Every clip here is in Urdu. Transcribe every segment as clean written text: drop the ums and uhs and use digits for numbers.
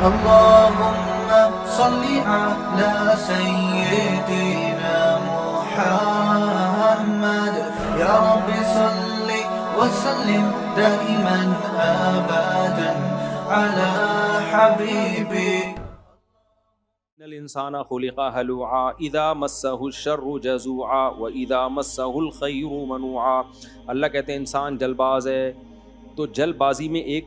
اللهم صل على سيدنا محمد يا رب صل وسلم دائما ابدا على حبيبك. ان الانسان خلق هلوعا اذا مسه الشر جزوعا واذا مسه الخير منوعا. اللہ کہتے ہیں انسان جلد باز ہے. تو جلد بازی میں ایک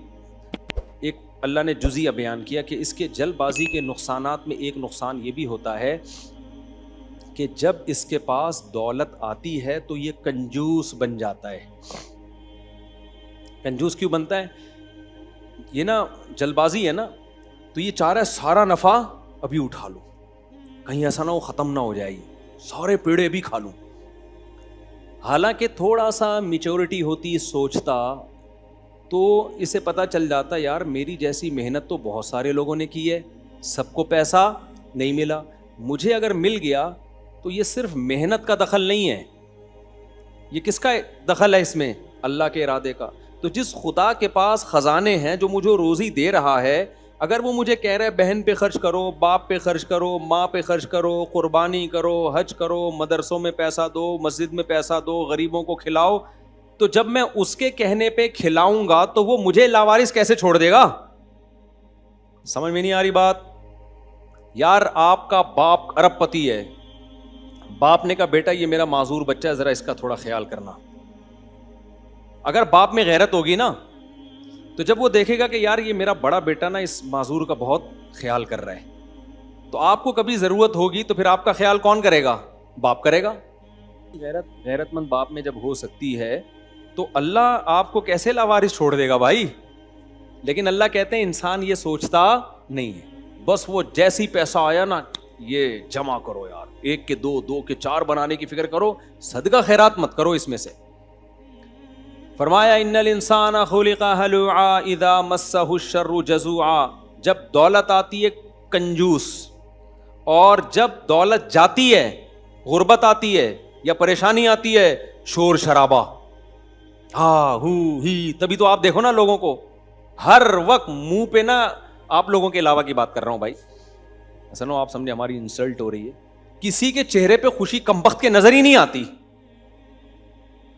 اللہ نے جزیہ بیان کیا کہ اس کے جلد بازی کے نقصانات میں ایک نقصان یہ بھی ہوتا ہے کہ جب اس کے پاس دولت آتی ہے تو یہ کنجوس بن جاتا ہے. کنجوس کیوں بنتا ہے؟ یہ نا جلد بازی ہے نا، تو یہ چاہ رہا ہے سارا نفع ابھی اٹھا لوں، کہیں ایسا نہ ہو ختم نہ ہو جائے، سارے پیڑے بھی کھا لوں. حالانکہ تھوڑا سا میچورٹی ہوتی سوچتا تو اسے پتہ چل جاتا یار میری جیسی محنت تو بہت سارے لوگوں نے کی ہے، سب کو پیسہ نہیں ملا، مجھے اگر مل گیا تو یہ صرف محنت کا دخل نہیں ہے، یہ کس کا دخل ہے اس میں؟ اللہ کے ارادے کا. تو جس خدا کے پاس خزانے ہیں جو مجھے روزی دے رہا ہے، اگر وہ مجھے کہہ رہا ہے بہن پہ خرچ کرو، باپ پہ خرچ کرو، ماں پہ خرچ کرو، قربانی کرو، حج کرو، مدرسوں میں پیسہ دو، مسجد میں پیسہ دو، غریبوں کو کھلاؤ، تو جب میں اس کے کہنے پہ کھلاؤں گا تو وہ مجھے لاوارث کیسے چھوڑ دے گا؟ سمجھ میں نہیں آ رہی بات؟ یار آپ کا باپ ارب پتی ہے، باپ نے کہا بیٹا یہ میرا معذور بچہ ہے، ذرا اس کا تھوڑا خیال کرنا. اگر باپ میں غیرت ہوگی نا تو جب وہ دیکھے گا کہ یار یہ میرا بڑا بیٹا نا اس معذور کا بہت خیال کر رہا ہے، تو آپ کو کبھی ضرورت ہوگی تو پھر آپ کا خیال کون کرے گا؟ باپ کرے گا. غیرت مند باپ میں جب ہو سکتی ہے تو اللہ آپ کو کیسے لاوارث چھوڑ دے گا بھائی؟ لیکن اللہ کہتے ہیں انسان یہ سوچتا نہیں ہے، بس وہ جیسی پیسہ آیا نا یہ جمع کرو یار، ایک کے دو، دو کے چار بنانے کی فکر کرو، صدقہ خیرات مت کرو اس میں سے. فرمایا ان الانسان خلق ہلوعا اذا مسہ الشر جزوعا. جب دولت آتی ہے کنجوس، اور جب دولت جاتی ہے، غربت آتی ہے یا پریشانی آتی ہے، شور شرابہ، ہاں ہو ہی. تبھی تو آپ دیکھو نا لوگوں کو ہر وقت منہ پہ نا، آپ لوگوں کے علاوہ کی بات کر رہا ہوں بھائی، ایسا نہ ہو آپ سمجھے ہماری انسلٹ ہو رہی ہے. کسی کے چہرے پہ خوشی کمبخت کے نظر ہی نہیں آتی.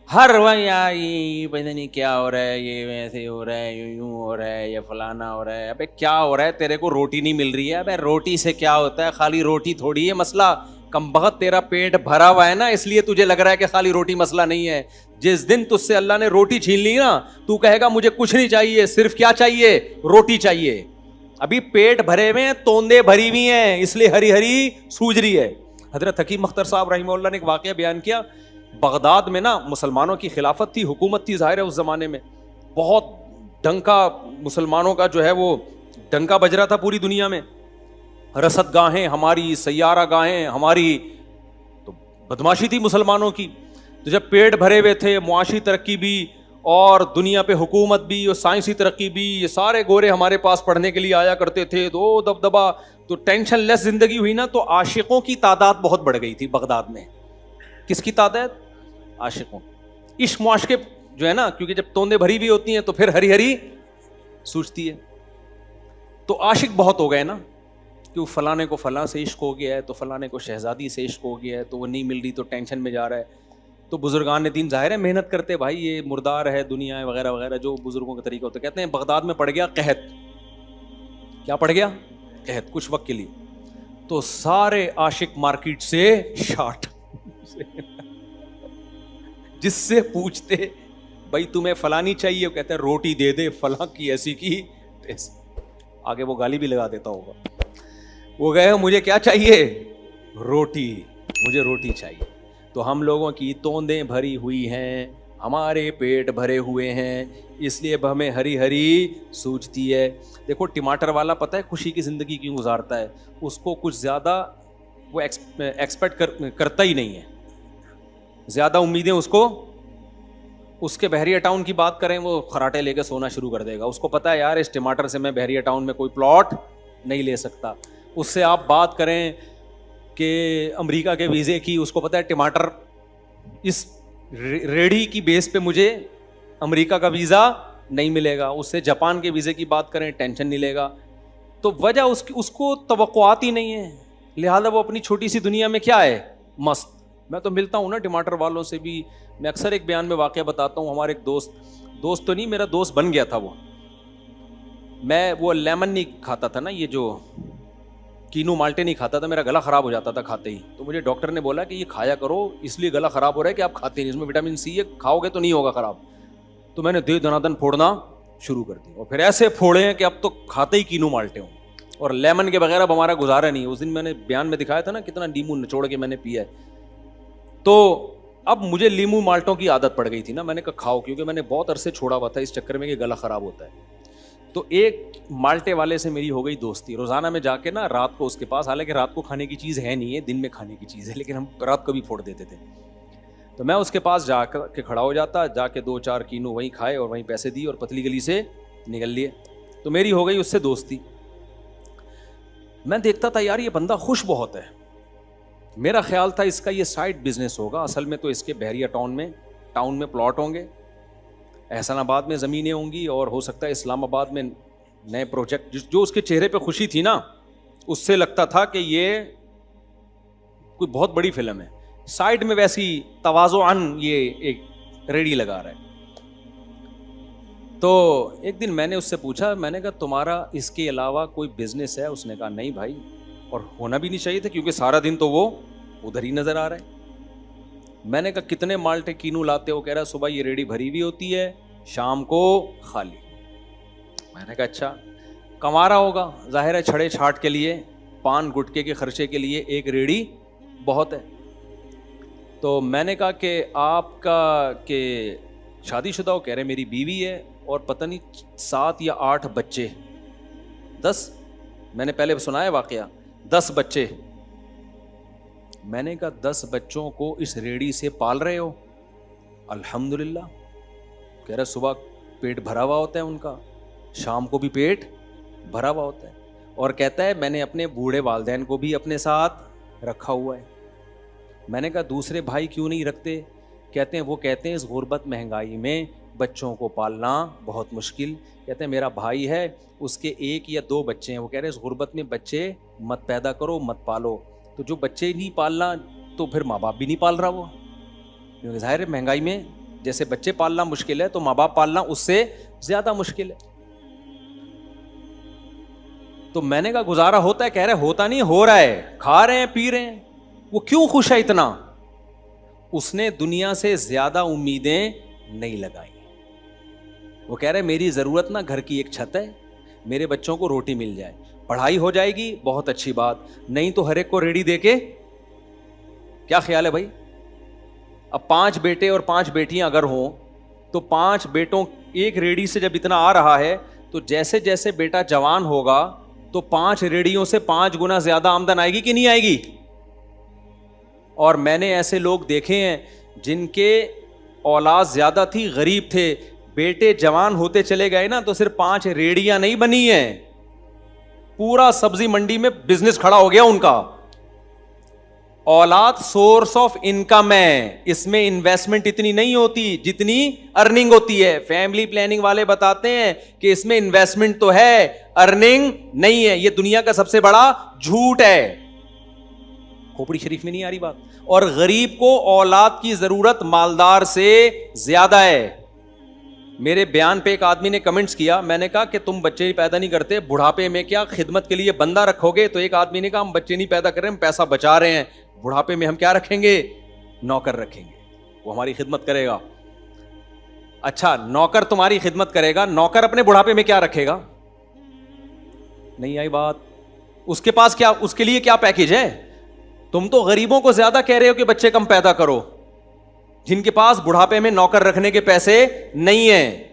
ہر وقت یار یہ پتہ نہیں کیا ہو رہا ہے، یہ ویسے ہو رہا ہے، یوں ہو رہا ہے، یا فلانا ہو رہا ہے. ابے کیا ہو رہا ہے؟ تیرے کو روٹی نہیں مل رہی ہے؟ ابے روٹی سے کیا ہوتا ہے؟ خالی روٹی تھوڑی ہے مسئلہ. کمبخت تیرا پیٹ بھرا ہوا ہے نا، اس لیے تجھے لگ رہا ہے کہ خالی روٹی مسئلہ نہیں ہے. جس دن تجھ سے اللہ نے روٹی چھین لی نا، تو کہے گا مجھے کچھ نہیں چاہیے، صرف کیا چاہیے؟ روٹی چاہیے. ابھی پیٹ بھرے ہوئے ہیں، توندے بھری ہوئی ہیں، اس لیے ہری ہری سوج رہی ہے. حضرت حکیم اختر صاحب رحمہ اللہ نے ایک واقعہ بیان کیا. بغداد میں نا مسلمانوں کی خلافت تھی، حکومت تھی، ظاہر ہے اس زمانے میں بہت ڈنکا مسلمانوں کا جو ہے وہ ڈنکا بج رہا تھا پوری دنیا میں. رصد گاہیں ہماری، سیارہ گاہیں ہماری، تو بدماشی تھی مسلمانوں کی. تو جب پیٹ بھرے ہوئے تھے، معاشی ترقی بھی اور دنیا پہ حکومت بھی اور سائنسی ترقی بھی، یہ سارے گورے ہمارے پاس پڑھنے کے لیے آیا کرتے تھے، تو دبدبا، تو ٹینشن لیس زندگی ہوئی نا. تو عاشقوں کی تعداد بہت بڑھ گئی تھی بغداد میں. کس کی تعداد؟ عاشقوں. عشق معاشقے جو ہے نا، کیونکہ جب توندے بھری بھی ہوتی ہیں تو پھر ہری ہری سوچتی ہے. تو عاشق بہت ہو گئے نا، کہ فلانے کو فلاں سے عشق ہو گیا ہے، تو فلانے کو شہزادی سے عشق ہو گیا ہے، تو وہ نہیں مل رہی تو ٹینشن میں جا رہا ہے. تو بزرگان دین ظاہر ہے محنت کرتے، بھائی یہ مردار ہے دنیا ہے وغیرہ وغیرہ، جو بزرگوں کا طریقہ ہوتا ہے. کہتے ہیں بغداد میں پڑ گیا قحط. کیا پڑ گیا؟ قحط، کچھ وقت کے لیے. تو سارے عاشق مارکیٹ سے شارٹ. جس سے پوچھتے بھائی تمہیں فلانی چاہیے، وہ کہتے ہیں روٹی دے دے فلاں کی ایسی کی. آگے وہ گالی بھی لگا دیتا ہوگا. وہ گئے مجھے کیا چاہیے؟ روٹی، مجھے روٹی چاہیے. تو ہم لوگوں کی توندیں بھری ہوئی ہیں، ہمارے پیٹ بھرے ہوئے ہیں، اس لیے اب ہمیں ہری ہری سوچتی ہے. دیکھو ٹماٹر والا پتہ ہے خوشی کی زندگی کیوں گزارتا ہے؟ اس کو کچھ زیادہ وہ ایکسپیکٹ کرتا ہی نہیں ہے، زیادہ امیدیں اس کو. اس کے بحریہ ٹاؤن کی بات کریں، وہ خراٹے لے کے سونا شروع کر دے گا. اس کو پتہ ہے یار اس ٹماٹر سے میں بحریہ ٹاؤن میں کوئی پلاٹ نہیں لے سکتا. اس سے آپ بات کریں کہ امریکہ کے ویزے کی، اس کو پتہ ہے ٹماٹر اس ریڑھی کی بیس پہ مجھے امریکہ کا ویزا نہیں ملے گا. اس سے جاپان کے ویزے کی بات کریں، ٹینشن نہیں لے گا. تو وجہ اس کو توقعات ہی نہیں ہے, لہٰذا وہ اپنی چھوٹی سی دنیا میں کیا ہے, مست. میں تو ملتا ہوں نا ٹماٹر والوں سے بھی, میں اکثر ایک بیان میں واقعہ بتاتا ہوں. ہمارے ایک دوست تو نہیں, میرا دوست بن گیا تھا. وہ لیمن نہیں کھاتا تھا نا, یہ جو کینو مالٹے نہیں کھاتا تھا, میرا گلا خراب ہو جاتا تھا کھاتے ہی. تو مجھے ڈاکٹر نے بولا کہ یہ کھایا کرو, اس لیے گلا خراب ہو رہا ہے کہ آپ کھاتے نہیں, اس میں وٹامن سی ہے, کھاؤ گے تو نہیں ہوگا خراب. تو میں نے دن پھوڑنا شروع کر دی, اور پھر ایسے پھوڑے ہیں کہ اب تو کھاتے ہی کینو مالٹے ہوں, اور لیمن کے بغیر اب ہمارا گزارا نہیں. اس دن میں نے بیان میں دکھایا تھا نا کتنا لیمو نچوڑ کے میں نے پیا ہے. تو اب مجھے لیمو مالٹوں کی عادت پڑ گئی تھی نا, میں نے کہا کھاؤ, کیونکہ میں نے بہت عرصے چھوڑا ہوا تھا اس چکر میں کہ گلا خراب ہوتا ہے. تو ایک مالٹے والے سے میری ہو گئی دوستی. روزانہ میں جا کے نا رات کو اس کے پاس, حالانکہ رات کو کھانے کی چیز ہے نہیں ہے, دن میں کھانے کی چیز ہے, لیکن ہم رات کو بھی پھوڑ دیتے تھے. تو میں اس کے پاس جا کے کھڑا ہو جاتا, جا کے 2-4 کینو وہیں کھائے اور وہیں پیسے دیے اور پتلی گلی سے نکل لیے. تو میری ہو گئی اس سے دوستی. میں دیکھتا تھا یار یہ بندہ خوش بہت ہے. میرا خیال تھا اس کا یہ سائڈ بزنس ہوگا, اصل میں تو اس کے بحریہ ٹاؤن میں پلاٹ ہوں گے, احسان آباد میں زمینیں ہوں گی, اور ہو سکتا ہے اسلام آباد میں نئے پروجیکٹ. جو اس کے چہرے پہ خوشی تھی نا, اس سے لگتا تھا کہ یہ کوئی بہت بڑی فلم ہے. سائڈ میں ویسی تواضعاً یہ ایک ریڑی لگا رہا ہے. تو ایک دن میں نے اس سے پوچھا, میں نے کہا تمہارا اس کے علاوہ کوئی بزنس ہے؟ اس نے کہا نہیں بھائی, اور ہونا بھی نہیں چاہیے تھا کیونکہ سارا دن تو وہ ادھر ہی نظر آ رہا ہے. میں نے کہا کتنے مالٹے کینو لاتے ہو؟ کہہ رہا صبح یہ ریڑی بھری ہوئی ہوتی ہے, شام کو خالی. میں نے کہا اچھا, کما رہا ہوگا ظاہر ہے, چھڑے چھاٹ کے لیے, پان گٹکے کے خرچے کے لیے ایک ریڑی بہت ہے. تو میں نے کہا کہ آپ کا کہ شادی شدہ ہو؟ کہہ رہے میری بیوی ہے اور پتہ نہیں 7 یا 8 بچے, 10, میں نے پہلے سنا ہے واقعہ, 10 بچے. میں نے کہا 10 بچوں کو اس ریڑی سے پال رہے ہو؟ الحمدللہ. کہہ رہا صبح پیٹ بھرا ہوا ہوتا ہے ان کا, شام کو بھی پیٹ بھرا ہوا ہوتا ہے, اور کہتا ہے میں نے اپنے بوڑھے والدین کو بھی اپنے ساتھ رکھا ہوا ہے. میں نے کہا دوسرے بھائی کیوں نہیں رکھتے؟ کہتے ہیں وہ کہتے ہیں اس غربت مہنگائی میں بچوں کو پالنا بہت مشکل. کہتے ہیں میرا بھائی ہے, اس کے 1 یا 2 بچے ہیں, وہ کہہ رہے اس غربت میں بچے مت پیدا کرو, مت پالو. تو جو بچے نہیں پالنا تو پھر ماں باپ بھی نہیں پال رہا وہ, کیونکہ ظاہر ہے مہنگائی میں جیسے بچے پالنا مشکل ہے تو ماں باپ پالنا اس سے زیادہ مشکل ہے. تو میں نے کہا گزارا ہوتا ہے؟ کہہ رہے ہوتا نہیں, ہو رہا ہے, کھا رہے ہیں پی رہے ہیں. وہ کیوں خوش ہے اتنا؟ اس نے دنیا سے زیادہ امیدیں نہیں لگائی. وہ کہہ رہے میری ضرورت نا گھر کی ایک چھت ہے, میرے بچوں کو روٹی مل جائے, پڑھائی ہو جائے گی بہت اچھی بات, نہیں تو ہر ایک کو ریڑی دے کے. کیا خیال ہے بھائی؟ اب 5 بیٹے اور 5 بیٹیاں اگر ہوں تو 5 بیٹوں ایک ریڑی سے جب اتنا آ رہا ہے تو جیسے جیسے بیٹا جوان ہوگا تو 5 ریڑیوں سے 5 گنا زیادہ آمدن آئے گی کہ نہیں آئے گی؟ اور میں نے ایسے لوگ دیکھے ہیں جن کے اولاد زیادہ تھی, غریب تھے, بیٹے جوان ہوتے چلے گئے نا تو صرف 5 ریڑیاں نہیں بنی ہیں, پورا سبزی منڈی میں بزنس کھڑا ہو گیا ان کا. اولاد سورس آف انکم ہے, اس میں انویسٹمنٹ اتنی نہیں ہوتی جتنی ارننگ ہوتی ہے. فیملی پلاننگ والے بتاتے ہیں کہ اس میں انویسٹمنٹ تو ہے, ارننگ نہیں ہے. یہ دنیا کا سب سے بڑا جھوٹ ہے, کھوپڑی شریف میں نہیں آ رہی بات. اور غریب کو اولاد کی ضرورت مالدار سے زیادہ ہے. میرے بیان پہ ایک آدمی نے کمنٹس کیا, میں نے کہا کہ تم بچے پیدا نہیں کرتے, بڑھاپے میں کیا خدمت کے لیے بندہ رکھو گے؟ تو ایک آدمی نے کہا ہم بچے نہیں پیدا کر رہے, ہم پیسہ بچا رہے ہیں, بڑھاپے میں ہم کیا رکھیں گے؟ نوکر رکھیں گے, وہ ہماری خدمت کرے گا. اچھا نوکر تمہاری خدمت کرے گا, نوکر اپنے بڑھاپے میں کیا رکھے گا؟ نہیں آئی بات. اس کے پاس کیا, اس کے لیے کیا پیکیج ہے؟ تم تو غریبوں کو زیادہ کہہ رہے ہو کہ بچے کم پیدا کرو, جن کے پاس بڑھاپے میں نوکر رکھنے کے پیسے نہیں ہیں.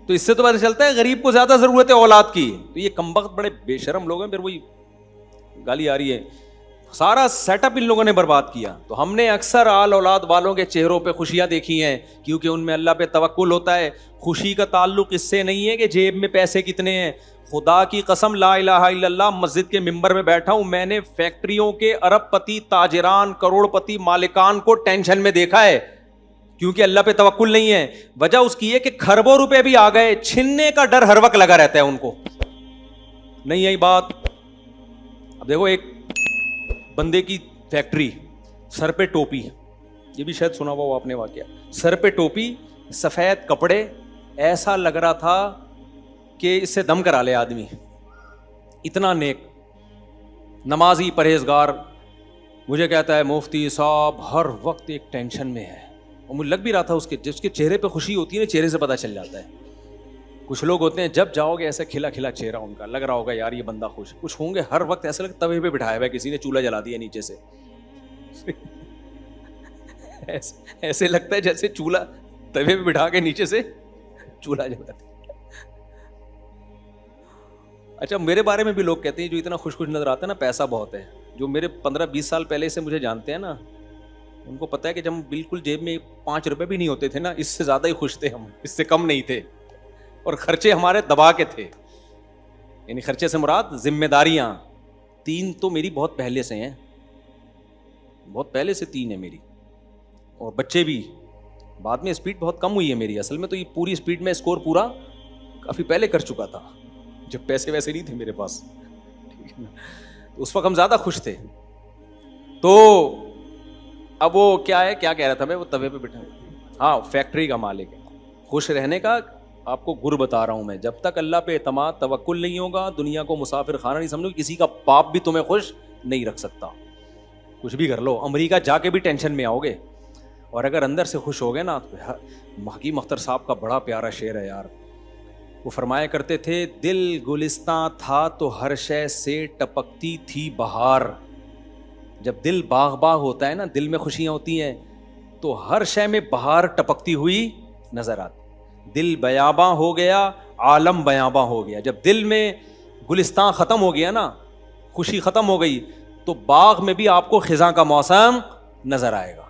تو اس سے تو پتہ چلتا ہے غریب کو زیادہ ضرورت ہے اولاد کی. تو یہ کمبخت بڑے بے شرم لوگ ہیں, پھر وہی گالی آ رہی ہے, سارا سیٹ اپ ان لوگوں نے برباد کیا. تو ہم نے اکثر آل اولاد والوں کے چہروں پہ خوشیاں دیکھی ہیں, کیونکہ ان میں اللہ پہ توکل ہوتا ہے. خوشی کا تعلق اس سے نہیں ہے کہ جیب میں پیسے کتنے ہیں. خدا کی قسم لا الہ الا اللہ, مسجد کے ممبر میں بیٹھا ہوں, میں نے فیکٹریوں کے ارب پتی, تاجران, کروڑ پتی مالکان کو ٹینشن میں دیکھا ہے, کیونکہ اللہ پہ توکل نہیں ہے. وجہ اس کی ہے کہ کھربوں روپے بھی آ گئے, چھننے کا ڈر ہر وقت لگا رہتا ہے ان کو. نہیں آئی بات. اب دیکھو ایک بندے کی فیکٹری, سر پہ ٹوپی, یہ بھی شاید سنا ہوا وہ آپ نے واقعہ, سر پہ ٹوپی, سفید کپڑے, ایسا لگ رہا تھا کہ اس سے دم کرا لے آدمی, اتنا نیک, نمازی, پرہیزگار. مجھے کہتا ہے مفتی صاحب ہر وقت ایک ٹینشن میں ہے, اور مجھے لگ بھی رہا تھا اس کے چہرے پہ خوشی ہوتی ہے نا, چہرے سے پتہ چل جاتا ہے. کچھ لوگ ہوتے ہیں جب جاؤ گے ایسا کھلا کھلا چہرہ ان کا, لگ رہا ہوگا یار یہ بندہ خوش. کچھ ہوں گے ہر وقت ایسا لگتا توے پہ بٹھایا ہوا ہے کسی نے, چولہا جلا دیا نیچے سے. ایسے لگتا ہے جیسے چولہا توے پہ بٹھا کے نیچے سے چولہا جلا دیا. اچھا میرے بارے میں بھی لوگ کہتے ہیں جو اتنا خوش خوش نظر آتا ہے نا, پیسہ بہت ہے. جو میرے 15-20 سال پہلے سے مجھے جانتے ہیں نا, ان کو پتا ہے کہ جب بالکل جیب میں 5 روپے بھی نہیں ہوتے تھے نا, اس سے زیادہ ہی خوش تھے ہم, اس سے کم نہیں تھے. اور خرچے ہمارے دبا کے تھے, یعنی خرچے سے مراد ذمہ داریاں 3 تو میری بہت پہلے سے ہیں, بہت پہلے سے 3 ہیں میری, اور بچے بھی. بعد میں اسپیڈ بہت کم ہوئی ہے میری, اصل میں تو یہ پوری اسپیڈ میں اسکور پورا کافی پہلے کر چکا تھا جب پیسے ویسے نہیں تھے میرے پاس, ٹھیک ہے نا. اس وقت ہم زیادہ خوش تھے. تو اب وہ کیا ہے, کیا کہہ رہا تھا میں, وہ توے پہ بیٹھا, ہاں فیکٹری کا مالک ہے. خوش رہنے کا آپ کو گر بتا رہا ہوں میں, جب تک اللہ پہ اعتماد توکل نہیں ہوگا, دنیا کو مسافر خانہ نہیں سمجھو, کسی کا باپ بھی تمہیں خوش نہیں رکھ سکتا. کچھ بھی کر لو, امریکہ جا کے بھی ٹینشن میں آؤ گے, اور اگر اندر سے خوش ہو گئے نا. حکیم اختر صاحب کا بڑا پیارا شعر ہے یار, وہ فرمایا کرتے تھے, دل گلستاں تھا تو ہر شے سے ٹپکتی تھی بہار. جب دل باغ باغ ہوتا ہے نا, دل میں خوشیاں ہوتی ہیں, تو ہر شے میں بہار ٹپکتی ہوئی نظر آتی. دل بیاباں ہو گیا, عالم بیاباں ہو گیا. جب دل میں گلستان ختم ہو گیا نا, خوشی ختم ہو گئی, تو باغ میں بھی آپ کو خزاں کا موسم نظر آئے گا.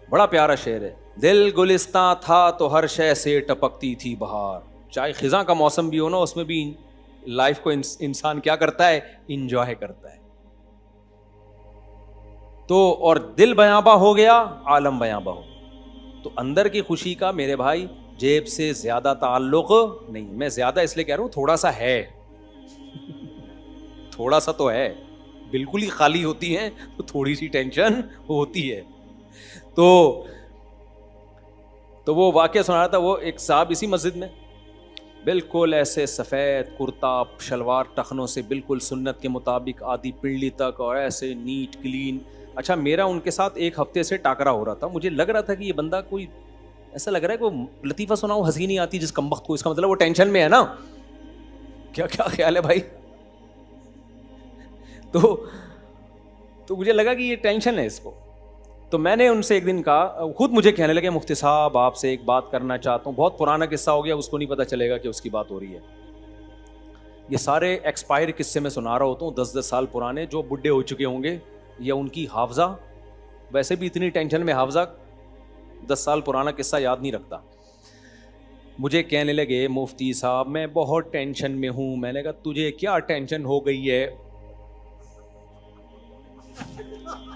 بڑا پیارا شعر ہے, دل گلستان تھا تو ہر شے سے ٹپکتی تھی بہار. چاہے خزاں کا موسم بھی ہو نا, اس میں بھی لائف کو انسان کیا کرتا ہے, انجوائے کرتا ہے. تو اور دل بیاباں ہو گیا, عالم بیاباں ہو گیا. تو اندر کی خوشی کا میرے بھائی جیب سے زیادہ تعلق نہیں. میں زیادہ اس لیے کہہ رہا ہوں, تھوڑا سا ہے, تھوڑا سا تو ہے. بالکل ہی خالی ہوتی ہیں تو تھوڑی سی ٹینشن ہوتی ہے. تو وہ واقعہ سنا رہا تھا, وہ ایک صاحب اسی مسجد میں بالکل ایسے سفید کرتا شلوار ٹخنوں سے, بالکل سنت کے مطابق آدھی پنڈلی تک, اور ایسے نیٹ کلین. اچھا میرا ان کے ساتھ 1 ہفتے سے ٹاکرا ہو رہا تھا. مجھے لگ رہا تھا کہ یہ بندہ کوئی ایسا لگ رہا ہے کہ وہ لطیفہ سناؤ, ہنسی نہیں آتی جس کمبخت کو, اس کا مطلب وہ ٹینشن میں ہے نا. کیا خیال ہے بھائی؟ تو مجھے لگا کہ یہ ٹینشن ہے اس کو. تو میں نے ان سے ایک دن کہا, خود مجھے کہنے لگے مفتی صاحب آپ سے ایک بات کرنا چاہتا ہوں. بہت پرانا قصہ ہو گیا, اس کو نہیں پتا چلے گا کہ اس کی بات ہو رہی ہے. یہ سارے ایکسپائر قصے میں سنا رہا ہوتا ہوں, 10-10 سال پرانے, جو بڈھے ہو چکے ہوں گے, یا ان کی حافظہ ویسے بھی اتنی ٹینشن میں, حافظہ 10 سال پرانا قصہ یاد نہیں رکھتا. مجھے کہنے لگے مفتی صاحب میں بہت ٹینشن میں ہوں. میں نے کہا تجھے کیا ٹینشن ہو گئی ہے؟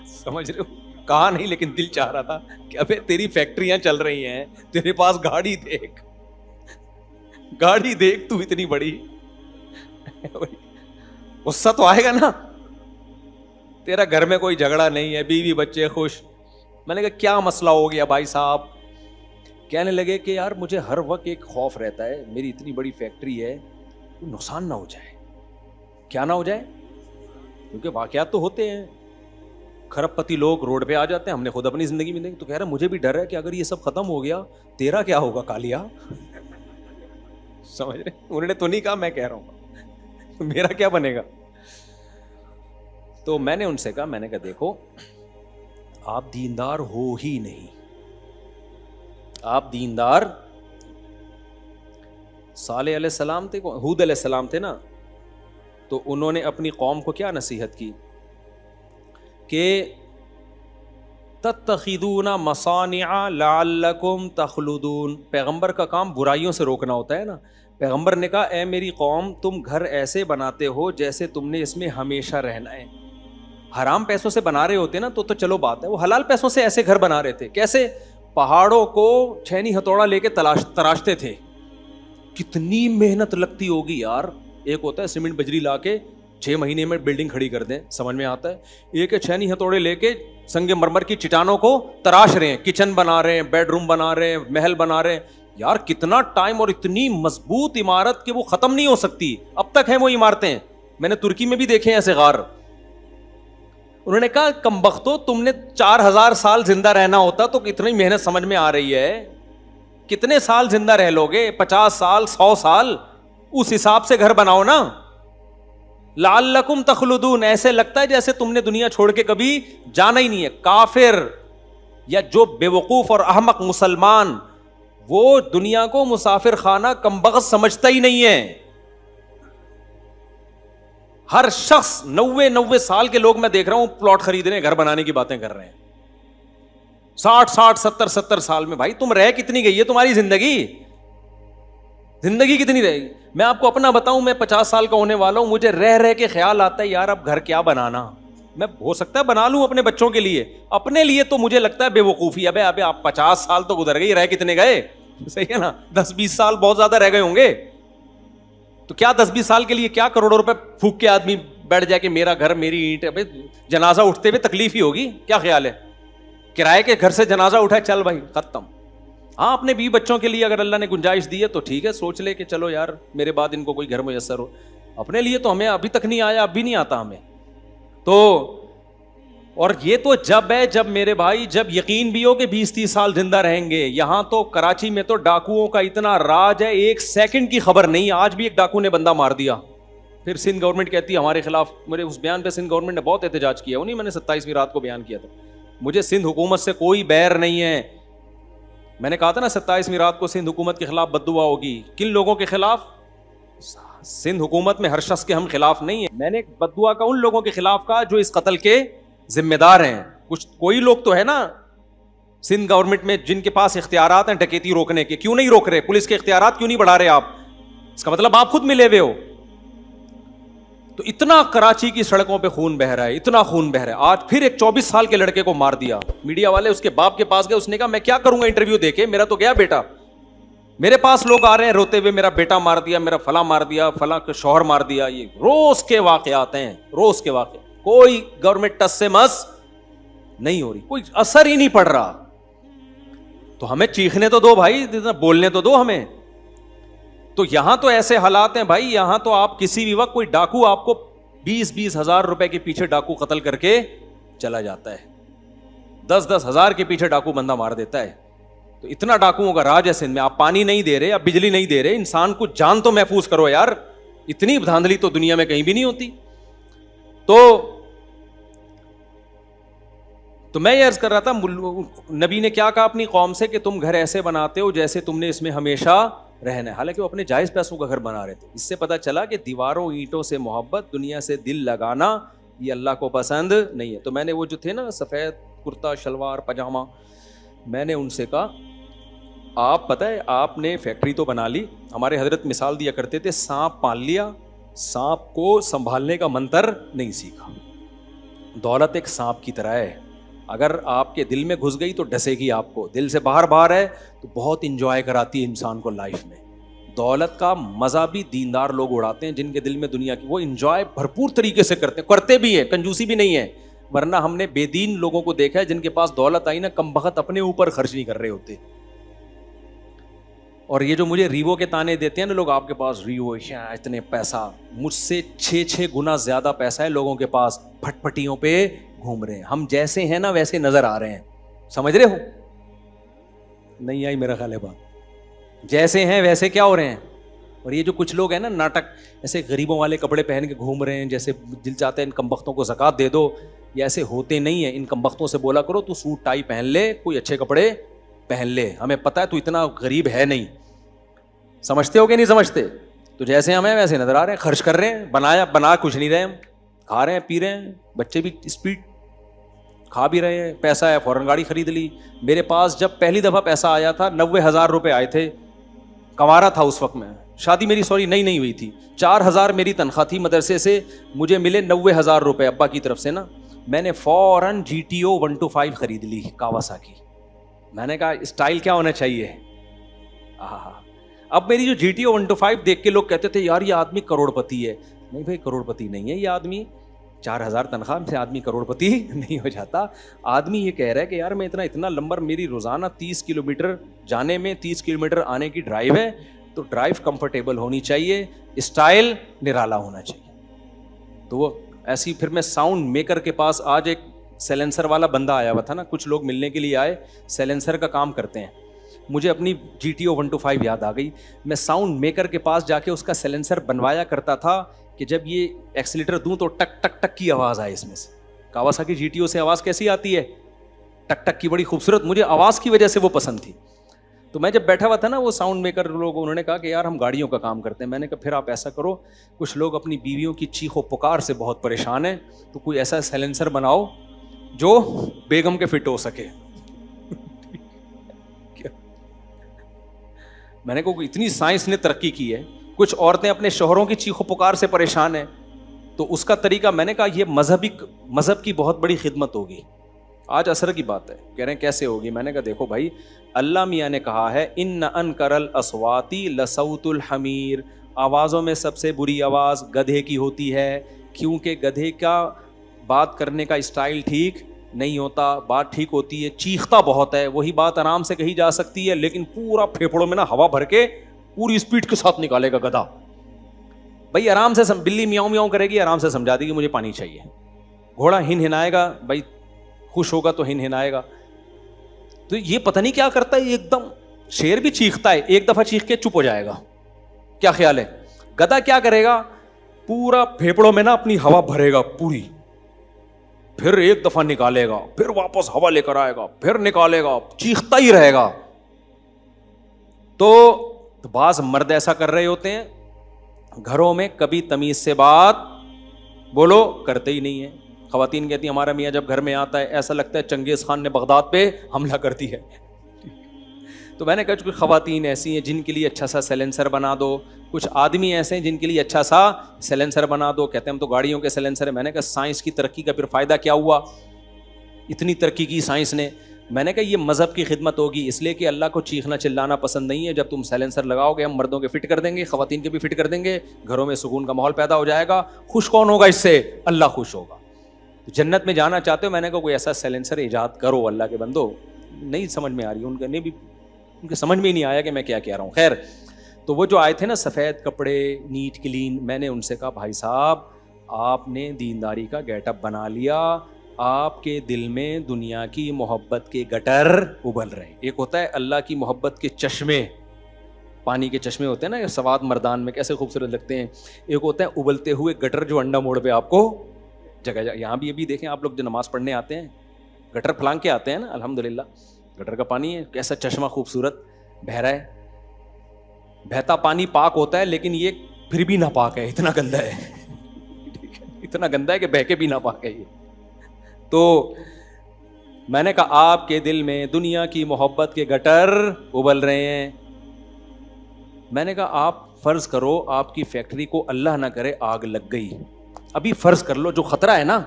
سمجھ رہے ہو, کہا نہیں لیکن دل چاہ رہا تھا کہ ابے تیری فیکٹریاں چل رہی ہیں, تیرے پاس گاڑی دیکھ, گاڑی دیکھ, تو اتنی بڑی, غصہ تو آئے گا نا. تیرا گھر میں کوئی جھگڑا نہیں ہے, بیوی بچے خوش. میں نے کہا کیا مسئلہ ہو گیا بھائی صاحب؟ کہنے لگے کہ یار مجھے ہر وقت ایک خوف رہتا ہے, میری اتنی بڑی فیکٹری ہے, نقصان نہ ہو جائے. کیا نہ ہو جائے؟ کیونکہ واقعات تو ہوتے ہیں, کھرب پتی لوگ روڈ پہ آ جاتے ہیں, ہم نے خود اپنی زندگی میں دیکھا. تو کہہ رہا مجھے بھی ڈر ہے کہ اگر یہ سب ختم ہو گیا تیرا کیا ہوگا کالیا. سمجھ رہے, انہوں نے تو نہیں کہا, میں کہہ رہا ہوں میرا کیا بنے گا. تو میں نے ان سے کہا, میں نے کہا دیکھو آپ دیندار ہو ہی نہیں, آپ دیندار. صالح علیہ السلام تھے, ہود علیہ السلام تھے نا, تو انہوں نے اپنی قوم کو کیا نصیحت کی کہ تتخذون مصانع لعلکم تخلدون. پیغمبر کا کام برائیوں سے روکنا ہوتا ہے نا. پیغمبر نے کہا اے میری قوم, تم گھر ایسے بناتے ہو جیسے تم نے اس میں ہمیشہ رہنا ہے. حرام پیسوں سے بنا رہے ہوتے نا تو چلو بات ہے, وہ حلال پیسوں سے ایسے گھر بنا رہے تھے. کیسے؟ پہاڑوں کو چھینی ہتھوڑا لے کے تراشتے تھے کتنی محنت لگتی ہوگی یار. ایک ہوتا ہے سیمنٹ بجری لا کے 6 مہینے میں بلڈنگ کھڑی کر دیں, سمجھ میں آتا ہے. ایک ہے 6 ہتھوڑے لے کے سنگ مرمر کی چٹانوں کو تراش رہے ہیں, کچن بنا رہے ہیں, بیڈ روم بنا رہے ہیں, محل بنا رہے ہیں. یار کتنا ٹائم, اور اتنی مضبوط عمارت کہ وہ ختم نہیں ہو سکتی, اب تک ہیں وہ عمارتیں. میں نے ترکی میں بھی دیکھے ہیں ایسے غار. انہوں نے کہا کمبختو, تم نے 4000 سال زندہ رہنا ہوتا تو اتنی محنت سمجھ میں آ رہی ہے, کتنے سال زندہ رہ لو گے؟ 50 سال 100 سال, اس حساب سے گھر بناؤ نا. لعلکم تخلدون, ایسے لگتا ہے جیسے تم نے دنیا چھوڑ کے کبھی جانا ہی نہیں ہے. کافر یا جو بے وقوف اور احمق مسلمان, وہ دنیا کو مسافر خانہ کمبخت سمجھتا ہی نہیں ہے. ہر شخص 90 سال کے لوگ میں دیکھ رہا ہوں پلاٹ خرید رہے ہیں, گھر بنانے کی باتیں کر رہے ہیں. 60 70 سال میں. بھائی تم رہ کتنی گئی ہے تمہاری زندگی کتنی رہے گی؟ میں آپ کو اپنا بتاؤں, میں 50 سال کا ہونے والا ہوں. مجھے رہ کے خیال آتا ہے یار اب گھر کیا بنانا. میں ہو سکتا ہے بنا لوں اپنے بچوں کے لیے, اپنے لیے تو مجھے لگتا ہے بے وقوفی. ابے آپ 50 سال تو گزر گئی, رہ کتنے گئے؟ صحیح ہے نا, 10-20 سال بہت زیادہ رہ گئے ہوں گے. تو کیا 10-20 سال کے لیے کیا کروڑوں روپے پھونک کے آدمی بیٹھ جائے کہ میرا گھر میری اینٹ. ابے جنازہ اٹھتے ہوئے تکلیف ہی ہوگی, کیا خیال ہے؟ کرائے کے گھر سے جنازہ اٹھا, چل بھائی ختم. ہاں اپنے بیوی بچوں کے لیے اگر اللہ نے گنجائش دی ہے تو ٹھیک ہے, سوچ لے کہ چلو یار میرے بعد ان کو کوئی گھر میسر ہو. اپنے لیے تو ہمیں ابھی تک نہیں آیا, اب بھی نہیں آتا ہمیں تو. اور یہ تو جب ہے جب میرے بھائی, جب یقین بھی ہو کہ 20-30 سال زندہ رہیں گے. یہاں تو کراچی میں تو ڈاکوؤں کا اتنا راج ہے, 1 سیکنڈ کی خبر نہیں. آج بھی ایک ڈاکو نے بندہ مار دیا, پھر سندھ گورنمنٹ کہتی ہے ہمارے خلاف. میرے اس بیان پہ سندھ گورنمنٹ نے بہت احتجاج کیا, نہیں میں نے 27ویں رات کو بیان کیا تھا. مجھے سندھ حکومت سے کوئی بیر نہیں ہے. میں نے کہا تھا نا 27ویں رات کو سندھ حکومت کے خلاف بد دعا ہوگی. کن لوگوں کے خلاف؟ سندھ حکومت میں ہر شخص کے ہم خلاف نہیں ہیں. میں نے بد دعا کا ان لوگوں کے خلاف کہا جو اس قتل کے ذمہ دار ہیں. کوئی لوگ تو ہے نا سندھ گورنمنٹ میں جن کے پاس اختیارات ہیں ڈکیتی روکنے کے, کیوں نہیں روک رہے؟ پولیس کے اختیارات کیوں نہیں بڑھا رہے آپ؟ اس کا مطلب آپ خود ملے ہوئے ہو. تو اتنا کراچی کی سڑکوں پہ خون بہ رہا ہے, اتنا خون بہ رہا ہے. آج پھر ایک 24 سال کے لڑکے کو مار دیا. میڈیا والے اس کے باپ کے پاس گئے, اس نے کہا میں کیا کروں گا انٹرویو دے کے, میرا تو گیا بیٹا. میرے پاس لوگ آ رہے ہیں روتے ہوئے, میرا بیٹا مار دیا, میرا فلاں مار دیا, فلاں کا شوہر مار دیا. یہ روز کے واقعات ہیں, روز کے واقع. کوئی گورنمنٹ ٹس سے مس نہیں ہو رہی, کوئی اثر ہی نہیں پڑ رہا. تو ہمیں چیخنے تو دو بھائی, بولنے تو دو ہمیں. تو یہاں تو ایسے حالات ہیں بھائی, یہاں تو آپ کسی بھی وقت کوئی ڈاکو آپ کو 20-20 ہزار روپے کے پیچھے ڈاکو قتل کر کے چلا جاتا ہے, 10-10 ہزار کے پیچھے ڈاکو بندہ مار دیتا ہے. تو اتنا ڈاکوؤں کا راج ہے سندھ میں. آپ پانی نہیں دے رہے, آپ بجلی نہیں دے رہے, انسان کو جان تو محفوظ کرو یار. اتنی دھاندلی تو دنیا میں کہیں بھی نہیں ہوتی. تو میں یہ عرض کر رہا تھا, نبی نے کیا کہا اپنی قوم سے کہ تم گھر ایسے بناتے ہو جیسے تم نے اس میں ہمیشہ رہنا ہے. حالانکہ وہ اپنے جائز پیسوں کا گھر بنا رہے تھے. اس سے پتا چلا کہ دیواروں اینٹوں سے محبت, دنیا سے دل لگانا, یہ اللہ کو پسند نہیں ہے. تو میں نے وہ جو تھے نا سفید کرتا شلوار پاجامہ, میں نے ان سے کہا آپ پتہ ہے آپ نے فیکٹری تو بنا لی, ہمارے حضرت مثال دیا کرتے تھے سانپ پال لیا, سانپ کو سنبھالنے کا منتر نہیں سیکھا. دولت ایک سانپ کی طرح ہے, اگر آپ کے دل میں گھس گئی تو ڈسے گی آپ کو. دل سے باہر ہے تو بہت انجوائے کراتی ہے انسان کو لائف میں. دولت کا مزہ بھی دیندار لوگ اڑاتے ہیں جن کے دل میں دنیا کی, وہ انجوائے بھرپور طریقے سے کرتے بھی ہیں, کنجوسی بھی نہیں ہے. ورنہ ہم نے بے دین لوگوں کو دیکھا ہے جن کے پاس دولت آئی نا, کم بخت اپنے اوپر خرچ نہیں کر رہے ہوتے. اور یہ جو مجھے ریوو کے تانے دیتے ہیں نا لوگ, آپ کے پاس ریوو اتنے پیسہ, مجھ سے 6 گنا زیادہ پیسہ ہے لوگوں کے پاس, پھٹ پھٹیوں پہ گھوم رہے ہیں. ہم جیسے ہیں نا ویسے نظر آ رہے ہیں, سمجھ رہے ہو؟ نہیں آئی میرا خیال ہے بات. جیسے ہیں ویسے کیا ہو رہے ہیں. اور یہ جو کچھ لوگ ہیں نا ناٹک, ایسے غریبوں والے کپڑے پہن کے گھوم رہے ہیں, جیسے دل چاہتے ہیں ان کمبختوں کو زکات دے دو. یہ ایسے ہوتے نہیں ہیں. ان کمبختوں سے بولا کرو تو سوٹ ٹائی پہن لے, کوئی اچھے کپڑے پہن لے, ہمیں پتہ ہے تو اتنا غریب ہے نہیں. سمجھتے ہو کہ نہیں سمجھتے؟ تو جیسے ہم ہیں ویسے نظر آ رہے ہیں, خرچ کر رہے ہیں, بنا کچھ نہیں رہے ہم, کھا رہے ہیں پی رہے ہیں, بچے بھی اسپیڈ کھا بھی رہے ہیں, پیسہ ہے فوراً گاڑی خرید لی. میرے پاس جب پہلی دفعہ پیسہ آیا تھا 90,000 روپے آئے تھے, کنوارا تھا اس وقت میں, شادی میری نہیں ہوئی تھی. 4,000 میری تنخواہ تھی مدرسے سے, مجھے ملے 90,000 روپے ابا کی طرف سے نا. میں نے فوراً GTO 125 خرید لی کاواساکی. میں نے کہا اسٹائل کیا ہونا چاہیے, اب میری جو GTO 125 دیکھ کے لوگ کہتے تھے یار یہ آدمی کروڑپتی ہے. نہیں بھائی کروڑپتی نہیں ہے یہ آدمی, 4,000 تنخواہ سے آدمی کروڑپتی نہیں ہو جاتا. آدمی یہ کہہ رہا ہے کہ یار میں اتنا لمبر, میری روزانہ 30 کلومیٹر جانے میں 30 کلومیٹر آنے کی ڈرائیو ہے, تو ڈرائیو کمفرٹیبل ہونی چاہیے, اسٹائل نرالا ہونا چاہیے. تو وہ ایسی, پھر میں ساؤنڈ میکر کے پاس, آج ایک سیلنسر والا بندہ آیا ہوا تھا نا, کچھ لوگ ملنے کے لیے آئے, سیلنسر کا کام کرتے ہیں. مجھے اپنی GTO 125 یاد آ گئی. میں ساؤنڈ میکر کے پاس جا کے اس کا سیلنسر بنوایا کرتا تھا کہ جب یہ ایکسیلیٹر دوں تو ٹک ٹک ٹک کی آواز آئے اس میں سے. کاواساکی GTO سے آواز کیسی آتی ہے, ٹک ٹک کی, بڑی خوبصورت. مجھے آواز کی وجہ سے وہ پسند تھی. تو میں جب بیٹھا ہوا تھا نا, وہ ساؤنڈ میکر لوگ, انہوں نے کہا کہ یار ہم گاڑیوں کا کام کرتے ہیں. میں نے کہا پھر آپ ایسا کرو, کچھ لوگ اپنی بیویوں کی چیخ و پکار سے بہت پریشان ہیں, تو کوئی ایسا سیلنسر بناؤ جو بیگم کے فٹ ہو سکے. میں نے کہا اتنی سائنس نے ترقی کی ہے, کچھ عورتیں اپنے شوہروں کی چیخ و پکار سے پریشان ہیں, تو اس کا طریقہ, میں نے کہا یہ مذہب کی بہت بڑی خدمت ہوگی. آج اثر کی بات ہے, کہہ رہے ہیں کیسے ہوگی. میں نے کہا دیکھو بھائی, اللہ میاں نے کہا ہے ان انکر الاصواتی لصوت الحمیر, آوازوں میں سب سے بری آواز گدھے کی ہوتی ہے, کیونکہ گدھے کا بات کرنے کا اسٹائل ٹھیک نہیں ہوتا, بات ٹھیک ہوتی ہے, چیختا بہت ہے. وہی بات آرام سے کہی جا سکتی ہے, لیکن پورا پھیپڑوں میں نا ہوا بھر کے پوری اسپیڈ کے ساتھ نکالے گا گدھا. بھائی آرام سے بلی میاؤں میاؤں کرے گی, آرام سے سمجھا دے گی مجھے پانی چاہیے. گھوڑا ہنہنائے گا, بھائی خوش ہوگا تو ہنہنائے گا. تو یہ پتہ نہیں کیا کرتا ہے, ایک دم. شیر بھی چیختا ہے, ایک دفعہ چیخ کے چپ ہو جائے گا. کیا خیال ہے, گدھا کیا کرے گا, پورا پھیپڑوں میں نا اپنی ہوا بھرے گا پوری, پھر ایک دفعہ نکالے گا, پھر واپس ہوا لے کر آئے گا, پھر نکالے گا, چیختا ہی رہے گا. تو بعض مرد ایسا کر رہے ہوتے ہیں, گھروں میں کبھی تمیز سے بات بولو کرتے ہی نہیں ہے. خواتین کہتی ہیں ہمارا میاں جب گھر میں آتا ہے ایسا لگتا ہے چنگیز خان نے بغداد پہ حملہ کر دی ہے. تو میں نے کہا کچھ خواتین ایسی ہیں جن کے لیے اچھا سا سیلنسر بنا دو, کچھ آدمی ایسے ہیں جن کے لیے اچھا سا سیلنسر بنا دو. کہتے ہیں ہم تو گاڑیوں کے سیلنسر ہیں. میں نے کہا سائنس کی ترقی کا پھر فائدہ کیا ہوا, اتنی ترقی کی سائنس نے. میں نے کہا یہ مذہب کی خدمت ہوگی, اس لیے کہ اللہ کو چیخنا چلانا پسند نہیں ہے. جب تم سیلنسر لگاؤ گے ہم مردوں کے فٹ کر دیں گے, خواتین کے بھی فٹ کر دیں گے, گھروں میں سکون کا ماحول پیدا ہو جائے گا. خوش کون ہوگا اس سے, اللہ خوش ہوگا. جنت میں جانا چاہتے ہو, میں نے کہا کوئی ایسا سیلنسر ایجاد کرو. اللہ کے بندو نہیں سمجھ میں آ رہی, ان کے سمجھ میں ہی نہیں آیا کہ میں کیا کہہ رہا ہوں. خیر, تو وہ جو آئے تھے نا سفید کپڑے نیٹ کلین, میں نے ان سے کہا بھائی صاحب آپ نے دینداری کا گیٹ اپ بنا لیا, آپ کے دل میں دنیا کی محبت کے گٹر ابل رہے ہیں. ایک ہوتا ہے اللہ کی محبت کے چشمے, پانی کے چشمے ہوتے ہیں نا سوات مردان میں کیسے خوبصورت لگتے ہیں. ایک ہوتا ہے ابلتے ہوئے گٹر جو انڈا موڑ پہ آپ کو جگہ یہاں بھی ابھی دیکھیں آپ لوگ جو نماز پڑھنے آتے ہیں گٹر پھلانگ کے آتے ہیں نا, الحمدللہ گٹر کا پانی ہے, کیسا چشمہ خوبصورت بہ رہا ہے. بہتا پانی پاک ہوتا ہے لیکن یہ پھر بھی ناپاک ہے, اتنا گندا ہے, اتنا گندا ہے کہ بہ کے بھی ناپاک ہے یہ. تو میں نے کہا آپ کے دل میں دنیا کی محبت کے گٹر ابل رہے ہیں. میں نے کہا آپ فرض کرو آپ کی فیکٹری کو اللہ نہ کرے آگ لگ گئی, ابھی فرض کر لو جو خطرہ ہے نا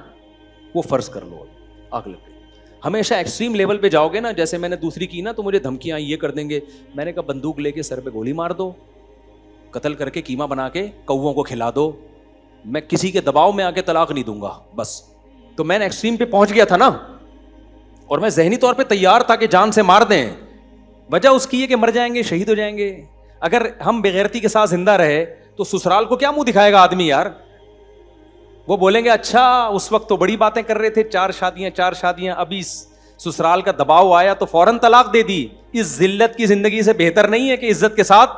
وہ فرض کر لو آگ لگ گئی. ہمیشہ ایکسٹریم لیول پہ جاؤ گے نا, جیسے میں نے دوسری کی نا تو مجھے دھمکیاں یہ کر دیں گے. میں نے کہا بندوق لے کے سر پہ گولی مار دو, قتل کر کے قیمہ بنا کے کووں کو کھلا دو, میں کسی کے دباؤ میں آ کے طلاق نہیں دوں گا بس. تو میں نے ایکسٹریم پہ پہنچ گیا تھا نا, اور میں ذہنی طور پہ تیار تھا کہ جان سے مار دیں. وجہ اس کی ہے کہ مر جائیں گے, شہید ہو جائیں گے. اگر ہم بغیرتی کے ساتھ زندہ رہے تو سسرال کو کیا منہ دکھائے گا آدمی یار. وہ بولیں گے اچھا اس وقت تو بڑی باتیں کر رہے تھے, 4 شادیاں, ابھی سسرال کا دباؤ آیا تو فوراً طلاق دے دی. اس ذلت کی زندگی سے بہتر نہیں ہے کہ عزت کے ساتھ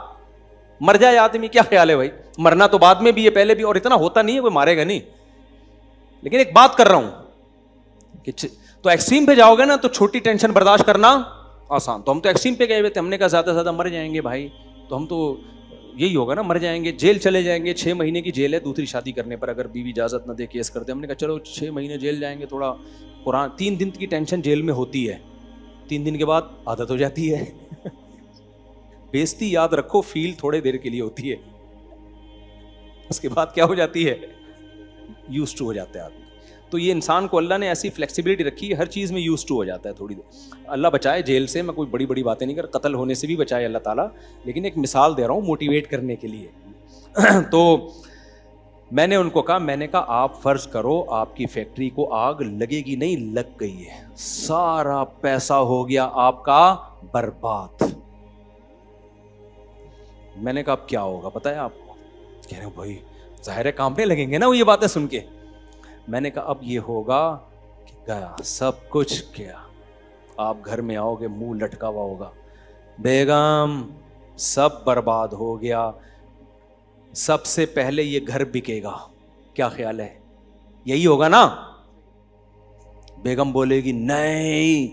مر جائے آدمی. کیا خیال ہے بھائی, مرنا تو بعد میں بھی ہے, پہلے بھی, اور اتنا ہوتا نہیں ہے کوئی مارے گا نہیں. لیکن ایک بات کر رہا ہوں کہ تو ایکسٹریم پہ جاؤ گے نا تو چھوٹی ٹینشن برداشت کرنا آسان. تو ہم تو ایکسٹریم پہ گئے ہوئے تھے, ہم نے کہا زیادہ سے زیادہ مر جائیں گے بھائی, تو ہم تو یہی ہوگا نا, مر جائیں گے, جیل چلے جائیں گے. 6 مہینے کی جیل ہے دوسری شادی کرنے پر, اگر بیوی اجازت نہ دے کیس کرتے. ہم نے کہا چلو 6 مہینے جیل جائیں گے, تھوڑا قرآن 3 دن کی ٹینشن جیل میں ہوتی ہے, 3 دن کے بعد عادت ہو جاتی ہے. بیزتی یاد رکھو فیل تھوڑے دیر کے لیے ہوتی ہے, اس کے بعد کیا ہو جاتی ہے, یوزڈ ٹو ہو جاتے ہیں آدمی. تو یہ انسان کو اللہ نے ایسی فلیکسیبلٹی رکھی ہے, ہر چیز میں یوز ٹو ہو جاتا ہے تھوڑی دیر. اللہ بچائے جیل سے, میں کوئی بڑی بڑی باتیں نہیں کر, قتل ہونے سے بھی بچائے اللہ تعالیٰ, لیکن ایک مثال دے رہا ہوں موٹیویٹ کرنے کے لیے. تو میں نے ان کو کہا, میں نے کہا آپ فرض کرو آپ کی فیکٹری کو آگ لگے گی نہیں, لگ گئی ہے, سارا پیسہ ہو گیا آپ کا برباد. میں نے کہا اب کیا ہوگا پتہ ہے آپ کو؟ کہہ رہے ہیں بھائی ظاہر ہے کانپنے لگیں گے نا وہ یہ باتیں سن کے. میں نے کہا اب یہ ہوگا کہ گیا سب کچھ گیا, آپ گھر میں آؤ گے منہ لٹکا ہوا ہوگا, بیگم سب برباد ہو گیا, سب سے پہلے یہ گھر بکے گا, کیا خیال ہے؟ یہی ہوگا نا؟ بیگم بولے گی نہیں,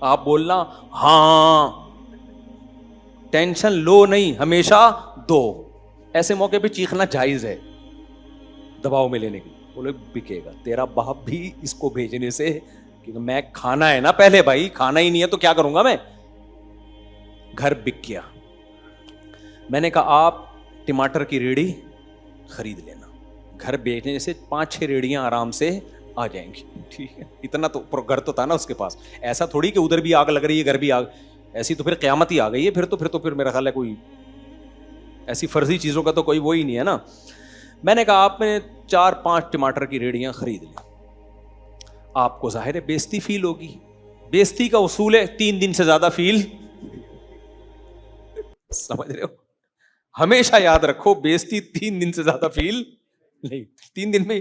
آپ بولنا ہاں, ٹینشن لو نہیں, ہمیشہ دو. ایسے موقع پہ چیخنا جائز ہے دباؤ میں لینے کے لیے. بولے بکے گا, تیرا باپ بھی اس کو بھیجنے سے, کیونکہ میں کھانا ہے نا پہلے, بھائی کھانا ہی نہیں ہے تو کیا کروں گا میں. گھر بک گیا. میں نے کہا آپ ٹماٹر کی ریڑھی خرید لینا, گھر بیچنے سے 5-6 ریڑیاں آرام سے آ جائیں گی, ٹھیک ہے. اتنا تو گھر تو تھا نا اس کے پاس, ایسا تھوڑی کہ ادھر بھی آگ لگ رہی ہے گھر بھی آگ, ایسی تو پھر قیامت ہی آ گئی ہے. پھر میرا خیال ہے کوئی ایسی فرضی چیزوں کا تو کوئی وہی نہیں ہے نا. میں نے کہا آپ نے 4-5 ٹماٹر کی ریڑیاں خرید لیں. آپ کو ظاہر ہے بےزتی فیل ہوگی, بےزتی کا اصول ہے 3 دن سے زیادہ فیل, سمجھ رہے ہو؟ ہمیشہ یاد رکھو بےزتی 3 دن سے زیادہ فیل نہیں. 3 دن میں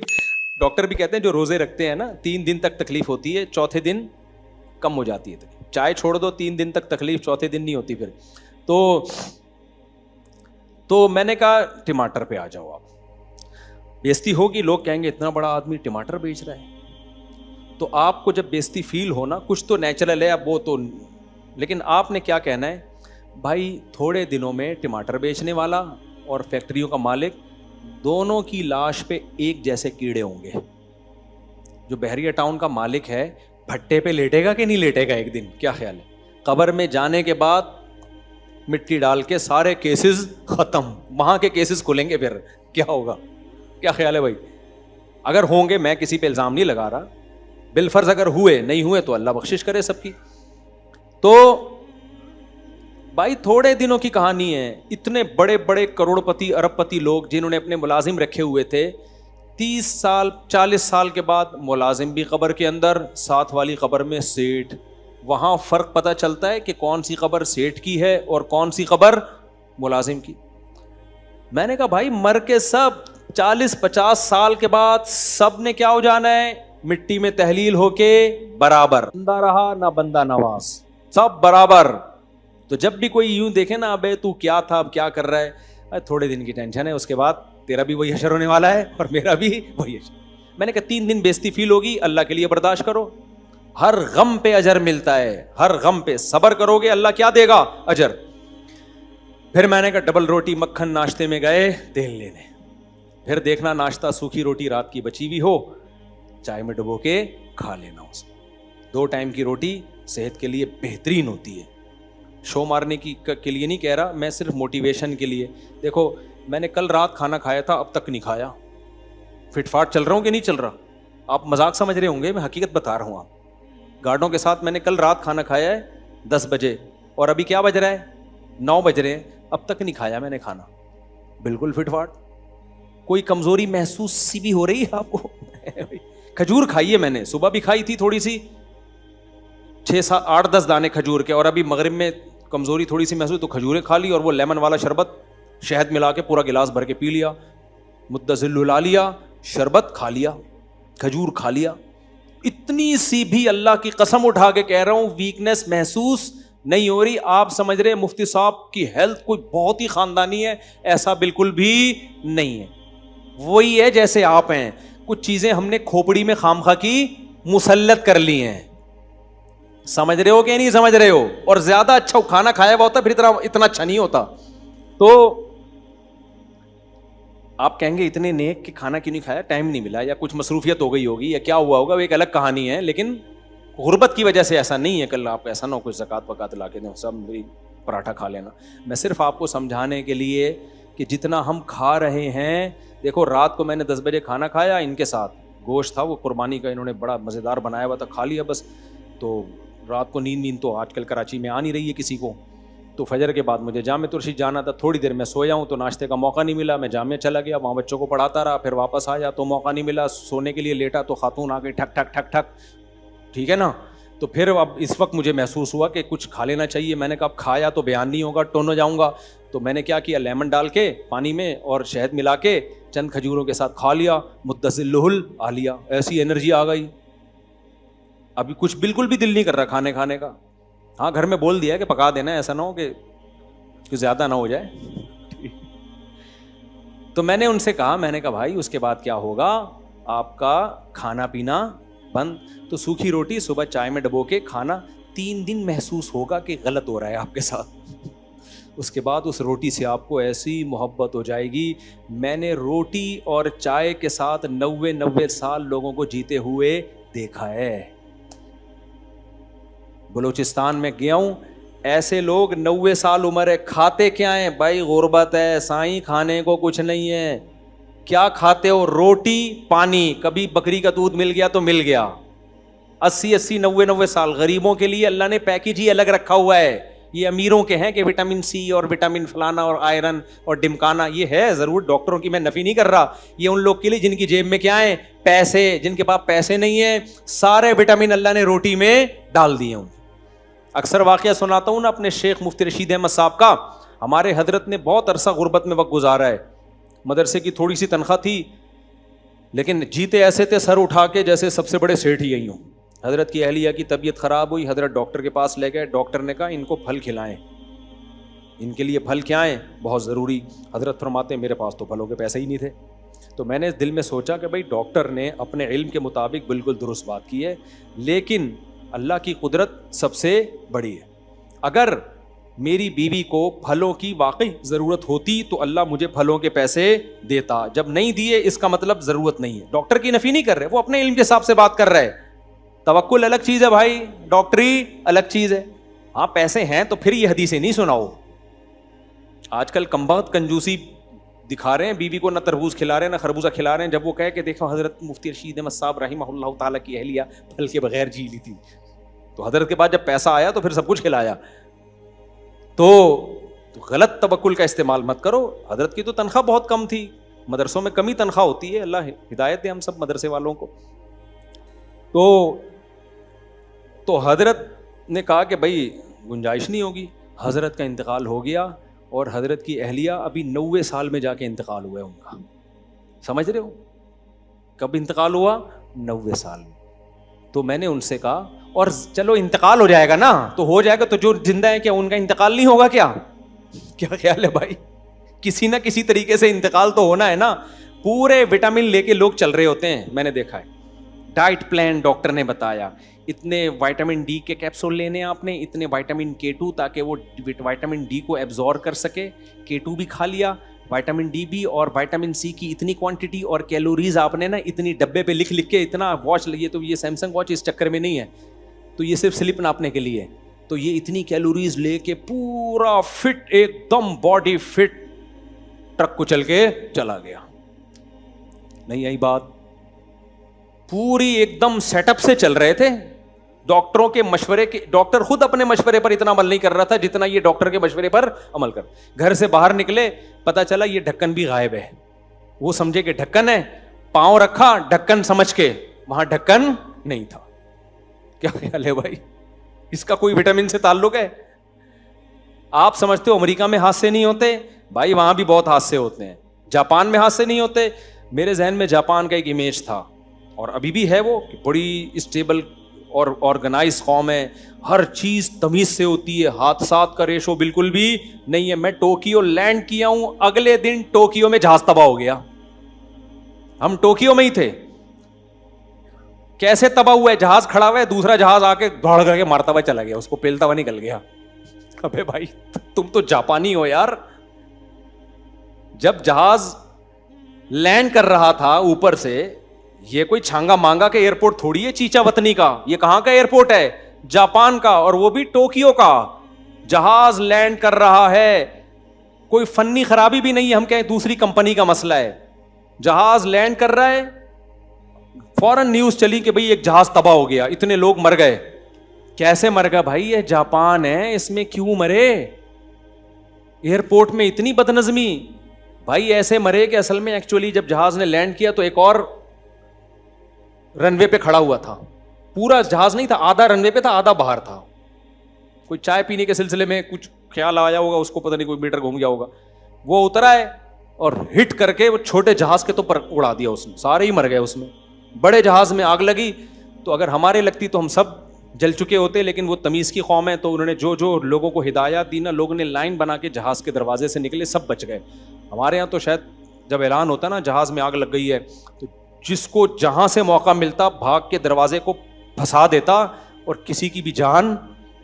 ڈاکٹر بھی کہتے ہیں جو روزے رکھتے ہیں نا 3 دن تک تکلیف ہوتی ہے, چوتھے دن کم ہو جاتی ہے. چائے چھوڑ دو 3 دن تک تکلیف, چوتھے دن نہیں ہوتی پھر. تو میں نے کہا ٹماٹر پہ آ جاؤ آپ. بےزتی ہوگی, لوگ کہیں گے اتنا بڑا آدمی ٹماٹر بیچ رہا ہے. تو آپ کو جب بےزتی فیل ہونا, کچھ تو نیچرل ہے, اب وہ تو, لیکن آپ نے کیا کہنا ہے, بھائی تھوڑے دنوں میں ٹماٹر بیچنے والا اور فیکٹریوں کا مالک دونوں کی لاش پہ ایک جیسے کیڑے ہوں گے. جو بحریہ ٹاؤن کا مالک ہے بھٹے پہ لیٹے گا کہ نہیں لیٹے گا ایک دن, کیا خیال ہے؟ قبر میں جانے کے بعد مٹی ڈال کے سارے کیسز ختم, وہاں کے کیسز کھلیں گے, پھر کیا ہوگا؟ کیا خیال ہے بھائی؟ اگر ہوں گے, میں کسی پہ الزام نہیں لگا رہا, بالفرض اگر ہوئے, نہیں ہوئے تو اللہ بخشش کرے سب کی. تو بھائی تھوڑے دنوں کی کہانی ہے. اتنے بڑے بڑے کروڑ پتی ارب پتی لوگ جنہوں نے اپنے ملازم رکھے ہوئے تھے, 30 سال 40 سال کے بعد ملازم بھی قبر کے اندر, ساتھ والی قبر میں سیٹھ. وہاں فرق پتہ چلتا ہے کہ کون سی قبر سیٹھ کی ہے اور کون سی قبر ملازم کی. میں نے کہا بھائی مر کے سب 40-50 سال کے بعد سب نے کیا ہو جانا ہے, مٹی میں تحلیل ہو کے برابر, بندہ رہا نہ بندہ نواز, سب برابر. تو جب بھی کوئی یوں دیکھے نا, ابے تو کیا تھا اب کیا کر رہا ہے, تھوڑے دن کی ٹینشن ہے, اس کے بعد تیرا بھی وہی حشر ہونے والا ہے اور میرا بھی وہی حشر. میں نے کہا 3 دن بےزتی فیل ہوگی, اللہ کے لیے برداشت کرو, ہر غم پہ اجر ملتا ہے, ہر غم پہ صبر کرو گے اللہ کیا دے گا, اجر. پھر میں نے کہا ڈبل روٹی مکھن ناشتے میں گئے تیل لینے, پھر دیکھنا ناشتہ سوکھی روٹی رات کی بچی ہوئی ہو, چائے میں ڈبو کے کھا لینا اسے. 2 ٹائم کی روٹی صحت کے لیے بہترین ہوتی ہے. شو مارنے کی کے لیے نہیں کہہ رہا میں, صرف موٹیویشن کے لیے. دیکھو میں نے کل رات کھانا کھایا تھا, اب تک نہیں کھایا. فٹ فاٹ چل رہا ہوں کہ نہیں چل رہا؟ آپ مذاق سمجھ رہے ہوں گے, میں حقیقت بتا رہا ہوں. آپ گارڈوں کے ساتھ میں نے کل رات کھانا کھایا ہے 10 بجے, اور ابھی کیا بج رہا ہے, 9 بج رہے ہیں, اب تک نہیں کھایا میں نے کھانا. بالکل فٹ فاٹ. کوئی کمزوری محسوس سی بھی ہو رہی ہے آپ کو؟ کھجور کھائی ہے میں نے, صبح بھی کھائی تھی تھوڑی سی, 6-8-10 دانے کھجور کے, اور ابھی مغرب میں کمزوری تھوڑی سی محسوس تو کھجوریں کھا لی, اور وہ لیمن والا شربت شہد ملا کے پورا گلاس بھر کے پی لیا, مدذل لا لیا, شربت کھا لیا, کھجور کھا لیا. اتنی سی بھی اللہ کی قسم اٹھا کے کہہ رہا ہوں ویکنس محسوس نہیں ہو رہی. آپ سمجھ رہے مفتی صاحب کی ہیلتھ کوئی بہت ہی خاندانی ہے, ایسا بالکل بھی نہیں ہے. وہی ہے جیسے آپ ہیں, کچھ چیزیں ہم نے کھوپڑی میں خامخواہ کی مسلط کر لی ہیں. سمجھ رہے ہو کہ نہیں سمجھ رہے ہو؟ اور زیادہ اچھا کھانا کھایا ہوا ہوتا پھر اتنا اچھا نہیں ہوتا. تو آپ کہیں گے اتنے نیک کہ کھانا کیوں نہیں کھایا, ٹائم نہیں ملا, یا کچھ مصروفیت ہو گئی ہوگی, یا کیا ہوا ہوگا, وہ ایک الگ کہانی ہے. لیکن غربت کی وجہ سے ایسا نہیں ہے. کل آپ ایسا نہ ہو کچھ زکوٰۃ وکات لا کے دیں سب میری پراٹھا کھا لینا. میں صرف آپ کو سمجھانے کے لیے کہ جتنا ہم کھا رہے ہیں. دیکھو رات کو میں نے 10 بجے کھانا کھایا ان کے ساتھ, گوشت تھا وہ قربانی کا, انہوں نے بڑا مزیدار بنایا ہوا تھا, کھا لیا بس. تو رات کو نیند تو آج کل کراچی میں آ نہیں رہی ہے کسی کو. تو فجر کے بعد مجھے جامع ترشید جانا تھا, تھوڑی دیر میں سویا ہوں تو ناشتے کا موقع نہیں ملا, میں جامع چلا گیا, وہاں بچوں کو پڑھاتا رہا, پھر واپس آیا تو موقع نہیں ملا, سونے کے لیے لیٹا تو خاتون آ گئی ٹھک ٹھک ٹھک ٹھک, ٹھیک ہے نا. تو پھر اب اس وقت مجھے محسوس ہوا کہ کچھ کھا لینا چاہیے. میں نے کہا اب کھایا تو بیان نہیں ہوگا, ٹون ہو جاؤں گا. تو میں نے کیا کیا, لیمن ڈال کے پانی میں اور شہد ملا کے چند کھجوروں کے ساتھ کھا لیا, متصل آ لیا, ایسی انرجی آ گئی. ابھی کچھ بالکل بھی دل نہیں کر رہا کھانے کا. ہاں گھر میں بول دیا کہ پکا دینا, ایسا نہ ہو کہ زیادہ نہ ہو جائے. تو میں نے ان سے کہا, میں نے کہا بھائی اس کے بعد کیا ہوگا, آپ کا کھانا پینا بند. تو سوکھی روٹی صبح چائے میں ڈبو کے کھانا, 3 دن محسوس ہوگا کہ غلط ہو رہا ہے آپ کے ساتھ. اس کے بعد اس روٹی سے آپ کو ایسی محبت ہو جائے گی. میں نے روٹی اور چائے کے ساتھ 90 سال لوگوں کو جیتے ہوئے دیکھا ہے. بلوچستان میں گیا ہوں, ایسے لوگ 90 سال عمر ہے, کھاتے کیا ہیں بھائی, غربت ہے سائیں, کھانے کو کچھ نہیں ہے. کیا کھاتے ہو, روٹی پانی, کبھی بکری کا دودھ مل گیا تو مل گیا. 80 90 سال. غریبوں کے لیے اللہ نے پیکیج ہی الگ رکھا ہوا ہے. یہ امیروں کے ہیں کہ وٹامن سی اور وٹامن فلانا اور آئرن اور ڈمکانا, یہ ہے ضرور, ڈاکٹروں کی میں نفی نہیں کر رہا. یہ ان لوگ کے لیے جن کی جیب میں کیا ہے, پیسے, جن کے پاس پیسے نہیں ہیں, سارے وٹامن اللہ نے روٹی میں ڈال دیے. اکثر واقعہ سناتا ہوں نا اپنے شیخ مفتی رشید احمد صاحب کا. ہمارے حضرت نے بہت عرصہ غربت میں وقت گزارا ہے. مدرسے کی تھوڑی سی تنخواہ تھی, لیکن جیتے ایسے تھے سر اٹھا کے جیسے سب سے بڑے سیٹھ ہی یہی ہوں. حضرت کی اہلیہ کی طبیعت خراب ہوئی, حضرت ڈاکٹر کے پاس لے گئے. ڈاکٹر نے کہا ان کو پھل کھلائیں, ان کے لیے پھل کیا ہیں, بہت ضروری. حضرت فرماتے ہیں میرے پاس تو پھلوں کے پیسے ہی نہیں تھے. تو میں نے دل میں سوچا کہ بھائی ڈاکٹر نے اپنے علم کے مطابق بالکل درست بات کی ہے, لیکن اللہ کی قدرت سب سے بڑی ہے. اگر میری بیوی کو پھلوں کی واقعی ضرورت ہوتی تو اللہ مجھے پھلوں کے پیسے دیتا. جب نہیں دیے اس کا مطلب ضرورت نہیں ہے. ڈاکٹر کی نفی نہیں کر رہے, وہ اپنے علم کے حساب سے بات کر رہے. توکل الگ چیز ہے بھائی, ڈاکٹری الگ چیز ہے. ہاں پیسے ہیں تو پھر یہ حدیثیں نہیں سناؤ. آج کل کم بخت کنجوسی دکھا رہے ہیں, بیوی کو نہ تربوز کھلا رہے ہیں نہ خربوزہ کھلا رہے ہیں. جب وہ کہے کہ دیکھو حضرت مفتی رشید احمد صاحب رحمہ اللہ تعالیٰ کی اہلیہ پھل کے بغیر جی لی تھی, تو حضرت کے بعد جب پیسہ آیا تو پھر سب کچھ کھلایا. تو غلط توکل کا استعمال مت کرو. حضرت کی تو تنخواہ بہت کم تھی, مدرسوں میں کمی تنخواہ ہوتی ہے, اللہ ہدایت دے ہم سب مدرسے والوں کو. تو حضرت نے کہا کہ بھائی گنجائش نہیں ہوگی. حضرت کا انتقال ہو گیا اور حضرت کی اہلیہ ابھی 90 سال میں جا کے انتقال ہوا ہے ان کا. سمجھ رہے ہو کب انتقال ہوا, 90 سال میں. تو میں نے ان سے کہا اور چلو انتقال ہو جائے گا نا تو ہو جائے گا, تو جو زندہ ہے کیا ان کا انتقال نہیں ہوگا کیا خیال ہے بھائی؟ کسی نہ کسی طریقے سے انتقال تو ہونا ہے نا. پورے وٹامن لے کے لوگ چل رہے ہوتے ہیں, میں نے دیکھا ہے. ڈائٹ پلان ڈاکٹر نے بتایا, اتنے وائٹامن ڈی کے کیپسول لینے آپ نے, اتنے وائٹامن K2 تاکہ وہ وائٹامن ڈی کو ایبزارب کر سکے. K2 بھی کھا لیا, وائٹامن ڈی بھی, اور وائٹامن سی کی اتنی کوانٹٹی اور کیلوریز آپ نے نا اتنی ڈبے پہ لکھ کے اتنا واچ لگیے. تو یہ سیمسنگ واچ اس چکر میں نہیں ہے, تو یہ صرف سلپ ناپنے کے لیے. تو یہ اتنی کیلوریز لے کے پورا فٹ, ایک دم باڈی فٹ, ٹرک کو چل کے چلا گیا. نہیں آئی بات؟ پوری ایک دم سیٹ اپ سے چل رہے تھے. ڈاکٹروں کے مشورے کے, ڈاکٹر خود اپنے مشورے پر اتنا عمل نہیں کر رہا تھا جتنا یہ ڈاکٹر کے مشورے پر عمل کر. گھر سے باہر نکلے, پتا چلا یہ ڈھکن بھی غائب ہے. وہ سمجھے کہ ڈھکن ہے, پاؤں رکھا ڈھکن سمجھ کے, وہاں ڈھکن نہیں تھا. کیا خیال ہے بھائی؟ اس کا کوئی وٹامن سے تعلق ہے؟ آپ سمجھتے ہو امریکہ میں حادثے نہیں ہوتے؟ بھائی وہاں بھی بہت حادثے ہوتے ہیں. جاپان میں حادثے نہیں ہوتے؟ میرے ذہن میں جاپان کا ایک امیج تھا, اور ابھی بھی ہے, وہ بڑی اسٹیبل اور آرگنائز قوم ہے, ہر چیز تمیز سے ہوتی ہے, حادثات کا ریشو بالکل بھی نہیں ہے. میں ٹوکیو لینڈ کیا ہوں, اگلے دن ٹوکیو میں جہاز تباہ ہو گیا. ہم ٹوکیو میں ہی تھے. کیسے تباہ ہوا ہے؟ جہاز کھڑا ہوا ہے, دوسرا جہاز آ کے دوڑ کر کے مارتا ہوا چلا گیا, اس کو پیلتا ہوا نکل گیا. ابے بھائی تم تو جاپانی ہو یار. جب جہاز لینڈ کر رہا تھا اوپر سے, یہ کوئی چھانگا مانگا کے ایئرپورٹ تھوڑی ہے چیچا وطنی کا, یہ کہاں کا ایئرپورٹ ہے؟ جاپان کا, اور وہ بھی ٹوکیو کا. جہاز لینڈ کر رہا ہے, کوئی فنی خرابی بھی نہیں ہے, ہم کہیں دوسری کمپنی کا مسئلہ ہے. جہاز لینڈ کر رہا ہے, فوراً نیوز چلی کہ بھئی ایک جہاز تباہ ہو گیا, اتنے لوگ مر گئے. کیسے مر گیا بھائی؟ یہ جاپان ہے, اس میں کیوں مرے؟ ایئرپورٹ میں اتنی بدنظمی. بھائی ایسے مرے کہ اصل میں ایکچولی جب جہاز نے لینڈ کیا تو ایک اور رن وے پہ کھڑا ہوا تھا. پورا جہاز نہیں تھا, آدھا رن وے پہ تھا, آدھا باہر تھا. کوئی چائے پینے کے سلسلے میں کچھ خیال آیا ہوگا اس کو, پتہ نہیں کوئی میٹر گھوم گیا ہوگا, وہ اترا ہے اور ہٹ کر کے وہ چھوٹے جہاز کے تو پر اڑا دیا اس نے, سارے ہی مر گئے اس میں. بڑے جہاز میں آگ لگی تو اگر ہمارے لگتی تو ہم سب جل چکے ہوتے, لیکن وہ تمیز کی قوم ہے تو انہوں نے جو لوگوں کو ہدایات دی نا, لوگوں نے لائن بنا کے جہاز کے دروازے سے نکلے, سب بچ گئے. ہمارے یہاں تو شاید جب اعلان ہوتا نا جہاز میں آگ لگ گئی ہے تو جس کو جہاں سے موقع ملتا بھاگ کے دروازے کو پھنسا دیتا, اور کسی کی بھی جان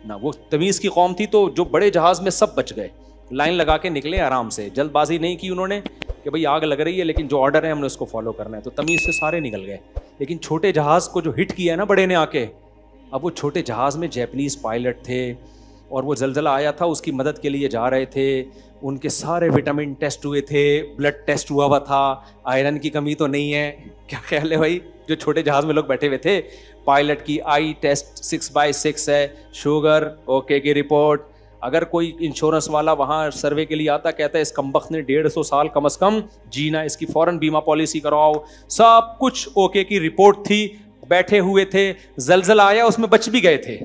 نہ. وہ تمیز کی قوم تھی تو جو بڑے جہاز میں سب بچ گئے, لائن لگا کے نکلے آرام سے, جلد بازی نہیں کی انہوں نے کہ بھئی آگ لگ رہی ہے لیکن جو آرڈر ہے ہم نے اس کو فالو کرنا ہے, تو تمیز سے سارے نکل گئے. لیکن چھوٹے جہاز کو جو ہٹ کیا ہے نا بڑے نے آ کے, اب وہ چھوٹے جہاز میں جیپنیز پائلٹ تھے اور وہ زلزلہ آیا تھا اس کی مدد کے لیے جا رہے تھے. ان کے سارے وٹامن ٹیسٹ ہوئے تھے, بلڈ ٹیسٹ ہوا تھا, آئرن کی کمی تو نہیں ہے. کیا خیال ہے بھائی جو چھوٹے جہاز میں لوگ بیٹھے ہوئے تھے, پائلٹ کی آئی ٹیسٹ 6/6 ہے, شوگر اوکے کی رپورٹ. اگر کوئی انشورنس والا وہاں سروے کے لیے آتا, کہتا ہے اس کمبخت نے 150 سال کم از کم جینا, اس کی فوراً بیمہ پالیسی کراؤ, سب کچھ اوکے کی رپورٹ تھی. بیٹھے ہوئے تھے, زلزلہ آیا اس میں بچ بھی گئے تھے.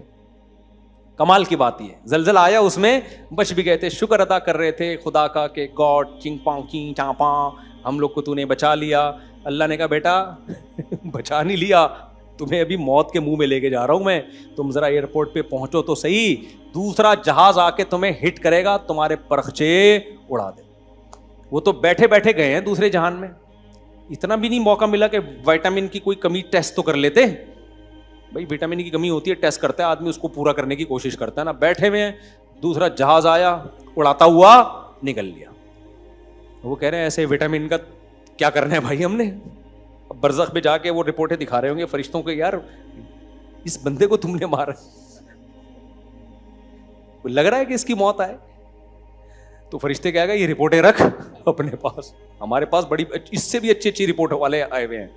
کمال کی بات یہ, زلزلہ آیا اس میں بچ بھی گئے تھے. شکر ادا کر رہے تھے خدا کا کہ گاڈ چنگ پانگ کی چاپاں, ہم لوگ کو تو نے بچا لیا. اللہ نے کہا بیٹا بچا نہیں لیا, تمہیں ابھی موت کے منہ میں لے کے جا رہا ہوں میں, تم ذرا ایئرپورٹ پہ پہنچو تو صحیح, دوسرا جہاز آ کے تمہیں ہٹ کرے گا, تمہارے پرخچے اڑا دے. وہ تو بیٹھے بیٹھے گئے ہیں دوسرے جہان میں, اتنا بھی نہیں موقع ملا کہ وٹامن کی کوئی کمی ٹیسٹ تو کر لیتے. بھائی وٹامن کی کمی ہوتی ہے, ٹیسٹ کرتا ہے آدمی, اس کو پورا کرنے کی کوشش کرتا ہے نا. بیٹھے ہوئے ہیں, دوسرا جہاز آیا اڑاتا ہوا نکل لیا. وہ کہہ رہے ہیں ایسے وٹامن کا کیا کرنا ہے بھائی ہم نے. اب برزخ پہ جا کے وہ رپورٹیں دکھا رہے ہوں گے فرشتوں کو, یار اس بندے کو تم نے مارا, لگ رہا ہے کہ اس کی موت آئے. تو فرشتے کہے گا یہ رپورٹیں رکھ اپنے پاس, ہمارے پاس بڑی اس سے بھی اچھی رپورٹوں والے آئے ہوئے ہیں,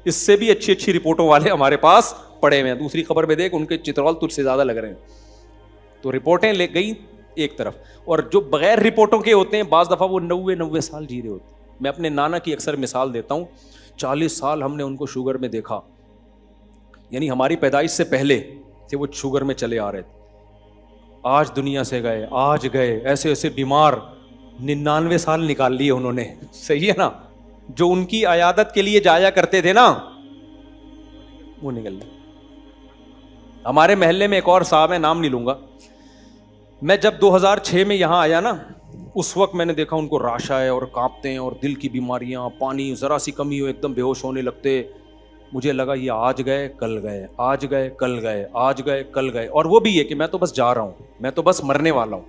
اس سے بھی اچھی رپورٹوں والے ہمارے پاس پڑے ہوئے ہیں. دوسری خبر میں دیکھ ان کے چترول تجھ سے زیادہ لگ رہے ہیں. تو رپورٹیں لے گئی ایک طرف, اور جو بغیر رپورٹوں کے ہوتے ہیں بعض دفعہ وہ 90 سال جی رہے ہوتے ہیں. میں اپنے نانا کی اکثر مثال دیتا ہوں, 40 سال ہم نے ان کو شوگر میں دیکھا, یعنی ہماری پیدائش سے پہلے تھے وہ شوگر میں چلے آ رہے تھے. آج دنیا سے گئے, آج گئے, ایسے ایسے بیمار, 99 سال نکال لیے انہوں نے. صحیح ہے نا, جو ان کی عیادت کے لیے جایا کرتے تھے نا وہ نکل گئے. ہمارے محلے میں ایک اور صاحب ہیں, نام نہیں لوں گا. میں جب 2006 میں یہاں آیا نا, اس وقت میں نے دیکھا ان کو راشا ہے اور کانپتے ہیں اور دل کی بیماریاں, پانی ذرا سی کمی ہو ایک دم بے ہوش ہونے لگتے. مجھے لگا یہ آج گئے کل گئے, آج گئے کل گئے, آج گئے کل گئے. اور وہ بھی یہ کہ میں تو بس جا رہا ہوں, میں تو بس مرنے والا ہوں.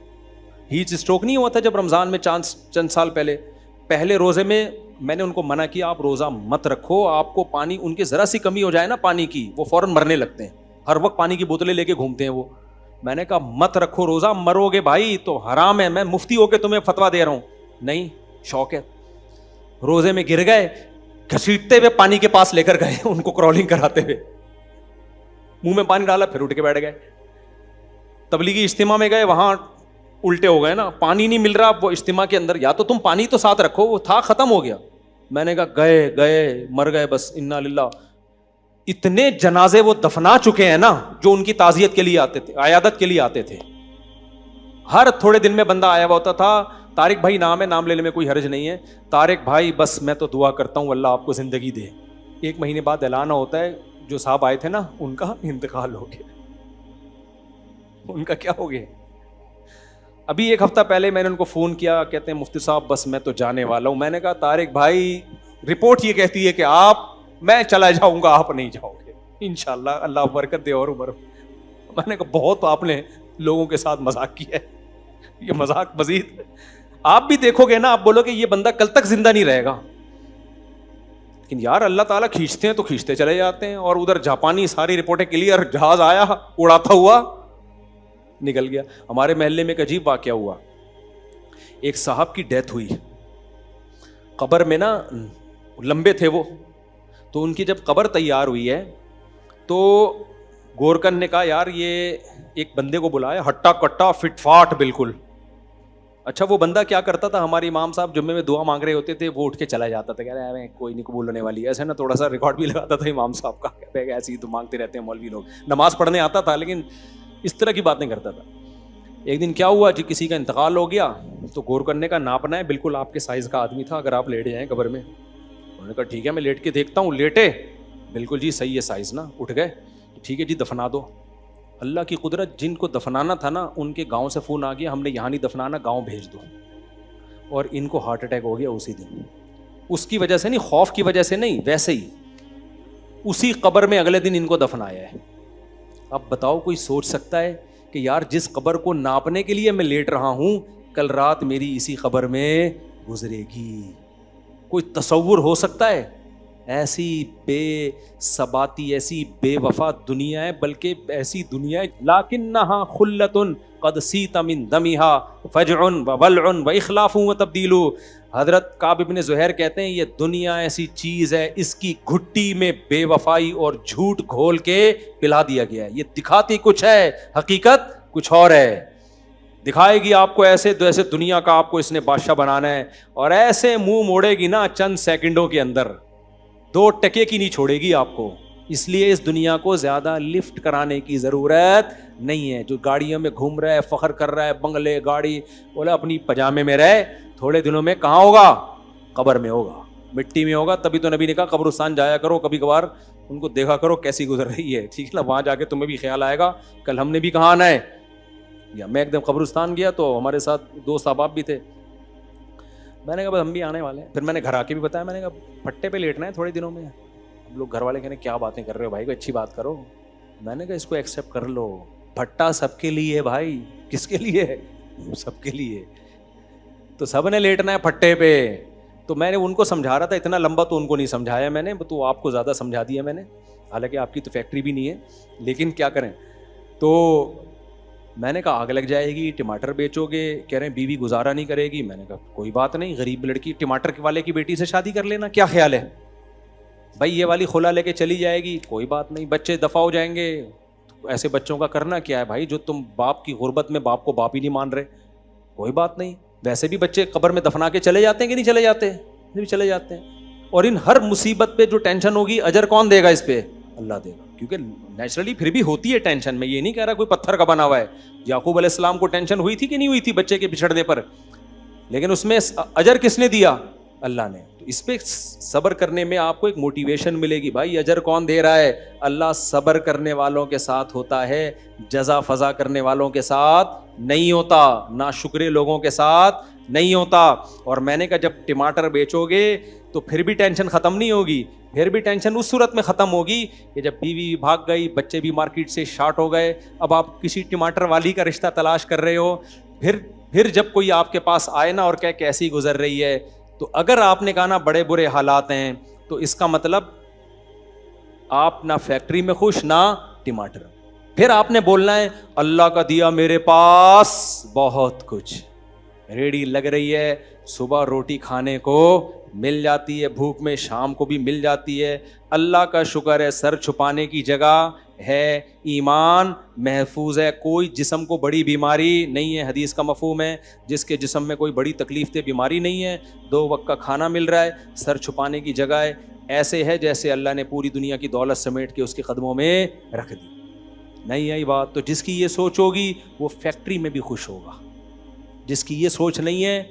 ہیٹ اسٹروک نہیں ہوا تھا جب رمضان میں چند سال پہلے روزے میں نے ان کو منع کیا آپ روزہ مت رکھو, آپ کو پانی, ان کے ذرا سی کمی ہو جائے نا پانی کی, وہ فوراً مرنے لگتے ہیں, ہر وقت پانی کی بوتلیں لے کے گھومتے ہیں وہ. میں نے کہا مت رکھو روزہ, مرو گے بھائی تو حرام ہے, میں مفتی ہو کے تمہیں فتویٰ دے رہا ہوں. نہیں, شوق ہے. روزے میں گر گئے, گھسیٹتے ہوئے پانی کے پاس لے کر گئے, ان کو کرالنگ کراتے ہوئے, منہ میں پانی ڈالا پھر اٹھ کے بیٹھ گئے. تبلیغی اجتماع میں گئے, وہاں الٹے ہو گئے نا, پانی نہیں مل رہا وہ اجتماع کے اندر, یا تو تم پانی تو ساتھ رکھو, وہ تھا ختم ہو گیا. میں نے کہا گئے مر گئے بس, انا للہ. اتنے جنازے وہ دفنا چکے ہیں نا جو ان کی تعزیت کے لیے آتے تھے, عیادت کے لیے آتے تھے. ہر تھوڑے دن میں بندہ آیا ہوا ہوتا تھا. طارق بھائی نام ہے, نام لینے میں کوئی حرج نہیں ہے. طارق بھائی بس میں تو دعا کرتا ہوں اللہ آپ کو زندگی دے. 1 مہینے بعد اعلان ہوتا ہے جو صاحب آئے تھے نا ان کا انتقال ہو گیا. ان کا کیا ہو گیا؟ ابھی 1 ہفتہ پہلے میں نے ان کو فون کیا, کہتے ہیں مفتی صاحب بس میں تو جانے والا ہوں. میں نے کہا طارق بھائی رپورٹ یہ کہتی ہے کہ میں چلا جاؤں گا, آپ نہیں جاؤ گے انشاءاللہ, اللہ برکت دے اور عمر. میں نے کہا بہت آپ نے لوگوں کے ساتھ مذاق کیا ہے, یہ مذاق مزید آپ بھی دیکھو گے نا, آپ بولو کہ یہ بندہ کل تک زندہ نہیں رہے گا. لیکن یار اللہ تعالیٰ کھینچتے ہیں تو کھینچتے چلے جاتے ہیں. اور ادھر جاپانی ساری رپورٹیں کلیئر, جہاز آیا اڑاتا ہوا نکل گیا. ہمارے محلے میں ایک عجیب واقعہ ہوا. ایک صاحب کی ڈیتھ ہوئی, قبر میں نا لمبے تھے وہ, تو ان کی جب قبر تیار ہوئی ہے تو گورکن نے کہا یار یہ ایک بندے کو بلایا, ہٹا کٹا فٹ فاٹ بالکل. اچھا وہ بندہ کیا کرتا تھا, ہمارے امام صاحب جمعے میں دعا مانگ رہے ہوتے تھے, وہ اٹھ کے چلا جاتا تھا, کہہ رہے ہیں کوئی نہیں قبول ہونے والی ہے, ایسے نا تھوڑا سا ریکارڈ بھی لگاتا تھا امام صاحب کا, کہتے ہیں ایسے ہی تو مانگتے رہتے ہیں مولوی لوگ. نماز پڑھنے آتا تھا لیکن اس طرح کی باتیں کرتا تھا. ایک دن کیا ہوا جی, کسی کا انتقال ہو گیا تو غور کرنے کا ناپنا ہے, بالکل آپ کے سائز کا آدمی تھا, اگر آپ لیٹ جائیں قبر میں. انہوں نے کہا ٹھیک ہے میں لیٹ کے دیکھتا ہوں. لیٹے, بالکل جی صحیح ہے سائز نا, اٹھ گئے, ٹھیک ہے جی دفنا دو. اللہ کی قدرت, جن کو دفنانا تھا نا ان کے گاؤں سے فون آ گیا, ہم نے یہاں نہیں دفنانا, گاؤں بھیج دو. اور ان کو ہارٹ اٹیک ہو گیا اسی دن. اس کی وجہ سے نہیں, خوف کی وجہ سے نہیں, ویسے ہی اسی قبر میں اگلے دن ان کو دفنایا ہے. اب بتاؤ کوئی سوچ سکتا ہے کہ یار جس قبر کو ناپنے کے لیے میں لیٹ رہا ہوں, کل رات میری اسی قبر میں گزرے گی؟ کوئی تصور ہو سکتا ہے؟ ایسی بے ثباتی, ایسی بے وفا دنیا ہے, بلکہ ایسی دنیا ہے لاکنہا خلۃ قد سیت من دمہا فجع وولع واخلاف وتبدیل. حضرت کعب بن زہیر کہتے ہیں یہ دنیا ایسی چیز ہے, اس کی گھٹی میں بے وفائی اور جھوٹ گھول کے پلا دیا گیا ہے. یہ دکھاتی کچھ ہے, حقیقت کچھ اور ہے. دکھائے گی آپ کو ایسے جیسے دنیا کا آپ کو اس نے بادشاہ بنانا ہے, اور ایسے منہ موڑے گی نا چند سیکنڈوں کے اندر, 2 ٹکے کی نہیں چھوڑے گی آپ کو. اس لیے اس دنیا کو زیادہ لفٹ کرانے کی ضرورت نہیں ہے. جو گاڑیوں میں گھوم رہا ہے, فخر کر رہا ہے, بنگلے گاڑی, بولا اپنی پجامے میں رہے, تھوڑے دنوں میں کہاں ہوگا؟ قبر میں ہوگا, مٹی میں ہوگا. تبھی تو نبی نے کہا قبرستان جایا کرو کبھی کبھار, ان کو دیکھا کرو کیسی گزر رہی ہے, ٹھیک ہے نا, وہاں جا کے تمہیں بھی خیال آئے گا کل ہم نے بھی کہاں آنا ہے. یا میں ایک دم قبرستان گیا تو ہمارے ساتھ 2 احباب بھی تھے, میں نے کہا بس ہم بھی آنے والے ہیں. پھر میں نے گھر آ کے بھی بتایا, میں نے کہا پھٹے پہ لیٹنا ہے تھوڑے دنوں میں. ہم لوگ گھر والے کہنے کیا باتیں کر رہے ہو بھائی, کوئی اچھی بات کرو. میں نے کہا اس کو ایکسیپٹ کر لو, پھٹا سب کے لیے بھائی. کس کے لیے؟ سب کے لیے. تو سب نے لیٹنا ہے پھٹے پہ. تو میں نے ان کو سمجھا رہا تھا, اتنا لمبا تو ان کو نہیں سمجھایا میں نے, تو آپ کو زیادہ سمجھا دیا میں نے, حالانکہ آپ کی تو فیکٹری بھی نہیں ہے, لیکن کیا کریں. تو میں نے کہا آگ لگ جائے گی, ٹماٹر بیچو گے, کہہ رہے ہیں بیوی گزارا نہیں کرے گی. میں نے کہا کوئی بات نہیں, غریب لڑکی ٹماٹر والے کی بیٹی سے شادی کر لینا, کیا خیال ہے بھائی, یہ والی خلا لے کے چلی جائے گی, کوئی بات نہیں, بچے دفع ہو جائیں گے. ایسے بچوں کا کرنا کیا ہے بھائی, جو تم باپ کی غربت میں باپ کو باپ ہی نہیں مان رہے, کوئی بات نہیں. ویسے بھی بچے قبر میں دفنا کے چلے جاتے ہیں کہ نہیں چلے جاتے؟ بھی چلے جاتے ہیں. اور ان ہر مصیبت پہ جو ٹینشن ہوگی, اجر کون دے گا اس پہ؟ اللہ دے گا. کیونکہ نیچرلی پھر بھی ہوتی ہے ٹینشن, میں یہ نہیں کہہ رہا کوئی پتھر کا بنا ہوا ہے. یعقوب علیہ السلام کو ٹینشن ہوئی تھی کہ نہیں ہوئی تھی بچے کے بچھڑنے پر, لیکن اس میں اجر کس نے دیا؟ اللہ نے. تو اس پہ صبر کرنے میں آپ کو ایک موٹیویشن ملے گی, بھائی اجر کون دے رہا ہے؟ اللہ صبر کرنے والوں کے ساتھ ہوتا ہے, جزا فضا کرنے والوں کے ساتھ نہیں ہوتا, نا شکرے لوگوں کے ساتھ نہیں ہوتا. اور میں نے کہا جب ٹماٹر بیچو گے تو پھر بھی ٹینشن ختم نہیں ہوگی, پھر بھی ٹینشن اس صورت میں ختم ہوگی کہ جب بیوی بھاگ گئی, بچے بھی مارکیٹ سے شارٹ ہو گئے, اب آپ کسی ٹماٹر والی کا رشتہ تلاش کر رہے ہو. پھر جب کوئی آپ کے پاس آئے نا اور کہ کیسی گزر رہی ہے, تو اگر آپ نے کہا نا بڑے برے حالات ہیں, تو اس کا مطلب آپ نہ فیکٹری میں خوش نہ ٹماٹر. پھر آپ نے بولنا ہے اللہ کا دیا میرے پاس بہت کچھ, ریڑھی لگ رہی ہے, صبح روٹی کھانے کو مل جاتی ہے, بھوک میں شام کو بھی مل جاتی ہے, اللہ کا شکر ہے, سر چھپانے کی جگہ ہے, ایمان محفوظ ہے, کوئی جسم کو بڑی بیماری نہیں ہے. حدیث کا مفہوم ہے جس کے جسم میں کوئی بڑی تکلیف دہ بیماری نہیں ہے, 2 وقت کا کھانا مل رہا ہے, سر چھپانے کی جگہ ہے, ایسے ہے جیسے اللہ نے پوری دنیا کی دولت سمیٹ کے اس کے قدموں میں رکھ دی. نہیں آئی بات؟ تو جس کی یہ سوچ ہوگی وہ فیکٹری میں بھی خوش ہوگا. جس کی یہ سوچ نہیں ہے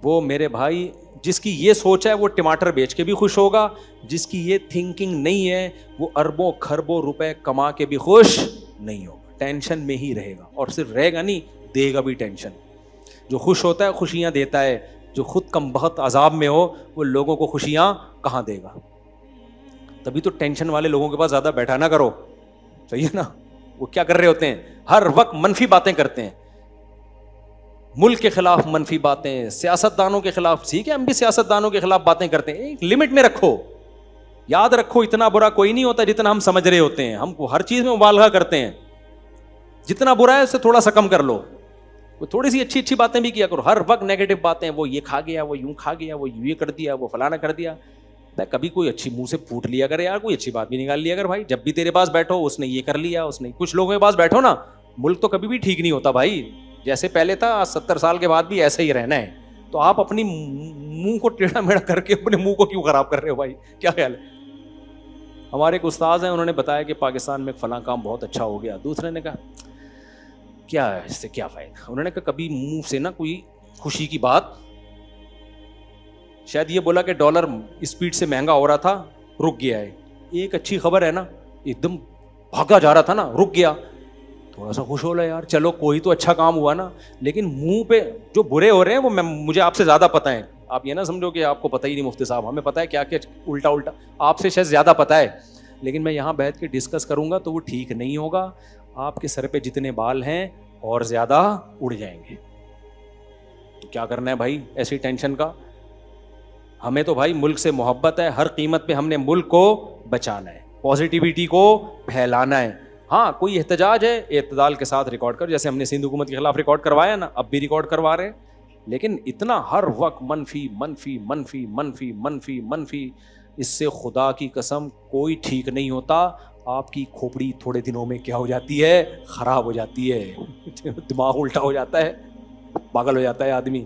وہ میرے بھائی, جس کی یہ سوچ ہے وہ ٹماٹر بیچ کے بھی خوش ہوگا, جس کی یہ تھنکنگ نہیں ہے وہ اربوں خربوں روپے کما کے بھی خوش نہیں ہوگا, ٹینشن میں ہی رہے گا. اور صرف رہے گا نہیں, دے گا بھی ٹینشن. جو خوش ہوتا ہے خوشیاں دیتا ہے, جو خود کم بخت عذاب میں ہو وہ لوگوں کو خوشیاں کہاں دے گا. تبھی تو ٹینشن والے لوگوں کے پاس زیادہ بیٹھا نہ کرو, صحیح ہے نا. وہ کیا کر رہے ہوتے ہیں, ہر وقت منفی باتیں کرتے ہیں, ملک کے خلاف منفی باتیں, سیاست دانوں کے خلاف. ٹھیک ہے ہم بھی سیاست دانوں کے خلاف باتیں کرتے ہیں, ایک لمٹ میں رکھو. یاد رکھو اتنا برا کوئی نہیں ہوتا جتنا ہم سمجھ رہے ہوتے ہیں. ہم ہر چیز میں مبالغہ کرتے ہیں, جتنا برا ہے اس سے تھوڑا سا کم کر لو. وہ تھوڑی سی اچھی اچھی باتیں بھی کیا کرو, ہر وقت نیگیٹو باتیں, وہ یہ کھا گیا, وہ یوں کھا گیا, وہ یہ کر دیا, وہ فلانا کر دیا. کبھی کوئی اچھی منہ سے پھوٹ لیا کر یار, کوئی اچھی بات بھی نکال لیا کر بھائی. جب بھی تیرے پاس بیٹھو اس نے یہ کر لیا, اس نے, کچھ لوگوں کے پاس بیٹھو نا, ملک تو کبھی بھی ٹھیک نہیں ہوتا بھائی. جیسے پہلے تھا 70 سال کے بعد بھی ایسا ہی رہنا ہے. تو آپ اپنی منہ کو ٹیڑھا میڑھا کر کے اپنے منہ کو کیوں خراب کر رہے ہو بھائی, کیا خیال ہے؟ ہمارے ایک استاذ ہیں, انہوں نے بتایا کہ پاکستان میں فلاں کام بہت اچھا ہو گیا. دوسرے نے کہا کیا اس سے کیا فائدہ. انہوں نے کہا کبھی منہ سے نا کوئی خوشی کی بات, شاید یہ بولا کہ ڈالر اسپیڈ سے مہنگا ہو رہا تھا, رک گیا ہے. ایک اچھی خبر ہے نا, ایک دم بھاگا جا رہا تھا نا, رک گیا, تھوڑا سا خوش ہو رہا ہے یار, چلو کوئی تو اچھا کام ہوا نا. لیکن منہ پہ جو برے ہو رہے ہیں وہ مجھے آپ سے زیادہ پتہ ہے. آپ یہ نہ سمجھو کہ آپ کو پتہ ہی نہیں مفتی صاحب, ہمیں پتہ ہے کیا کیا الٹا الٹا, آپ سے شاید زیادہ پتہ ہے. لیکن میں یہاں بیٹھ کے ڈسکس کروں گا تو وہ ٹھیک نہیں ہوگا. آپ کے سر پہ جتنے بال ہیں اور زیادہ اڑ جائیں گے. تو کیا کرنا ہے بھائی ایسی ٹینشن کا. ہمیں تو بھائی ملک سے محبت ہے, ہر قیمت پہ ہم نے ملک کو بچانا ہے, پازیٹیوٹی کو پھیلانا ہے. ہاں کوئی احتجاج ہے, اعتدال کے ساتھ ریکارڈ کر, جیسے ہم نے سندھ حکومت کے خلاف ریکارڈ کروایا نا, اب بھی ریکارڈ کروا رہے ہیں. لیکن اتنا ہر وقت منفی منفی منفی منفی منفی منفی, اس سے خدا کی قسم کوئی ٹھیک نہیں ہوتا. آپ کی کھوپڑی تھوڑے دنوں میں کیا ہو جاتی ہے, خراب ہو جاتی ہے, دماغ الٹا ہو جاتا ہے, پاگل ہو جاتا ہے آدمی.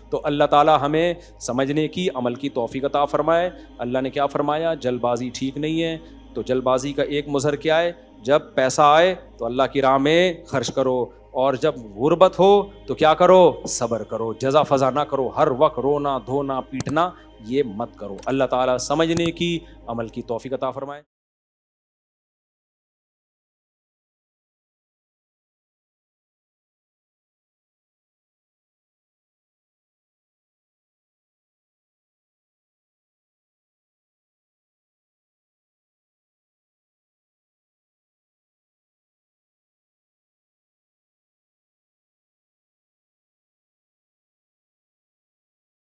تو اللہ تعالیٰ ہمیں سمجھنے کی, عمل کی توفیق عطا فرمائے. اللہ نے کیا فرمایا, جلد بازی ٹھیک نہیں ہے. تو جلد بازی کا ایک مظہر کیا ہے, جب پیسہ آئے تو اللہ کی راہ میں خرچ کرو, اور جب غربت ہو تو کیا کرو, صبر کرو, جزا فضا نہ کرو, ہر وقت رونا دھونا پیٹنا یہ مت کرو. اللہ تعالیٰ سمجھنے کی, عمل کی توفیق عطا فرمائے.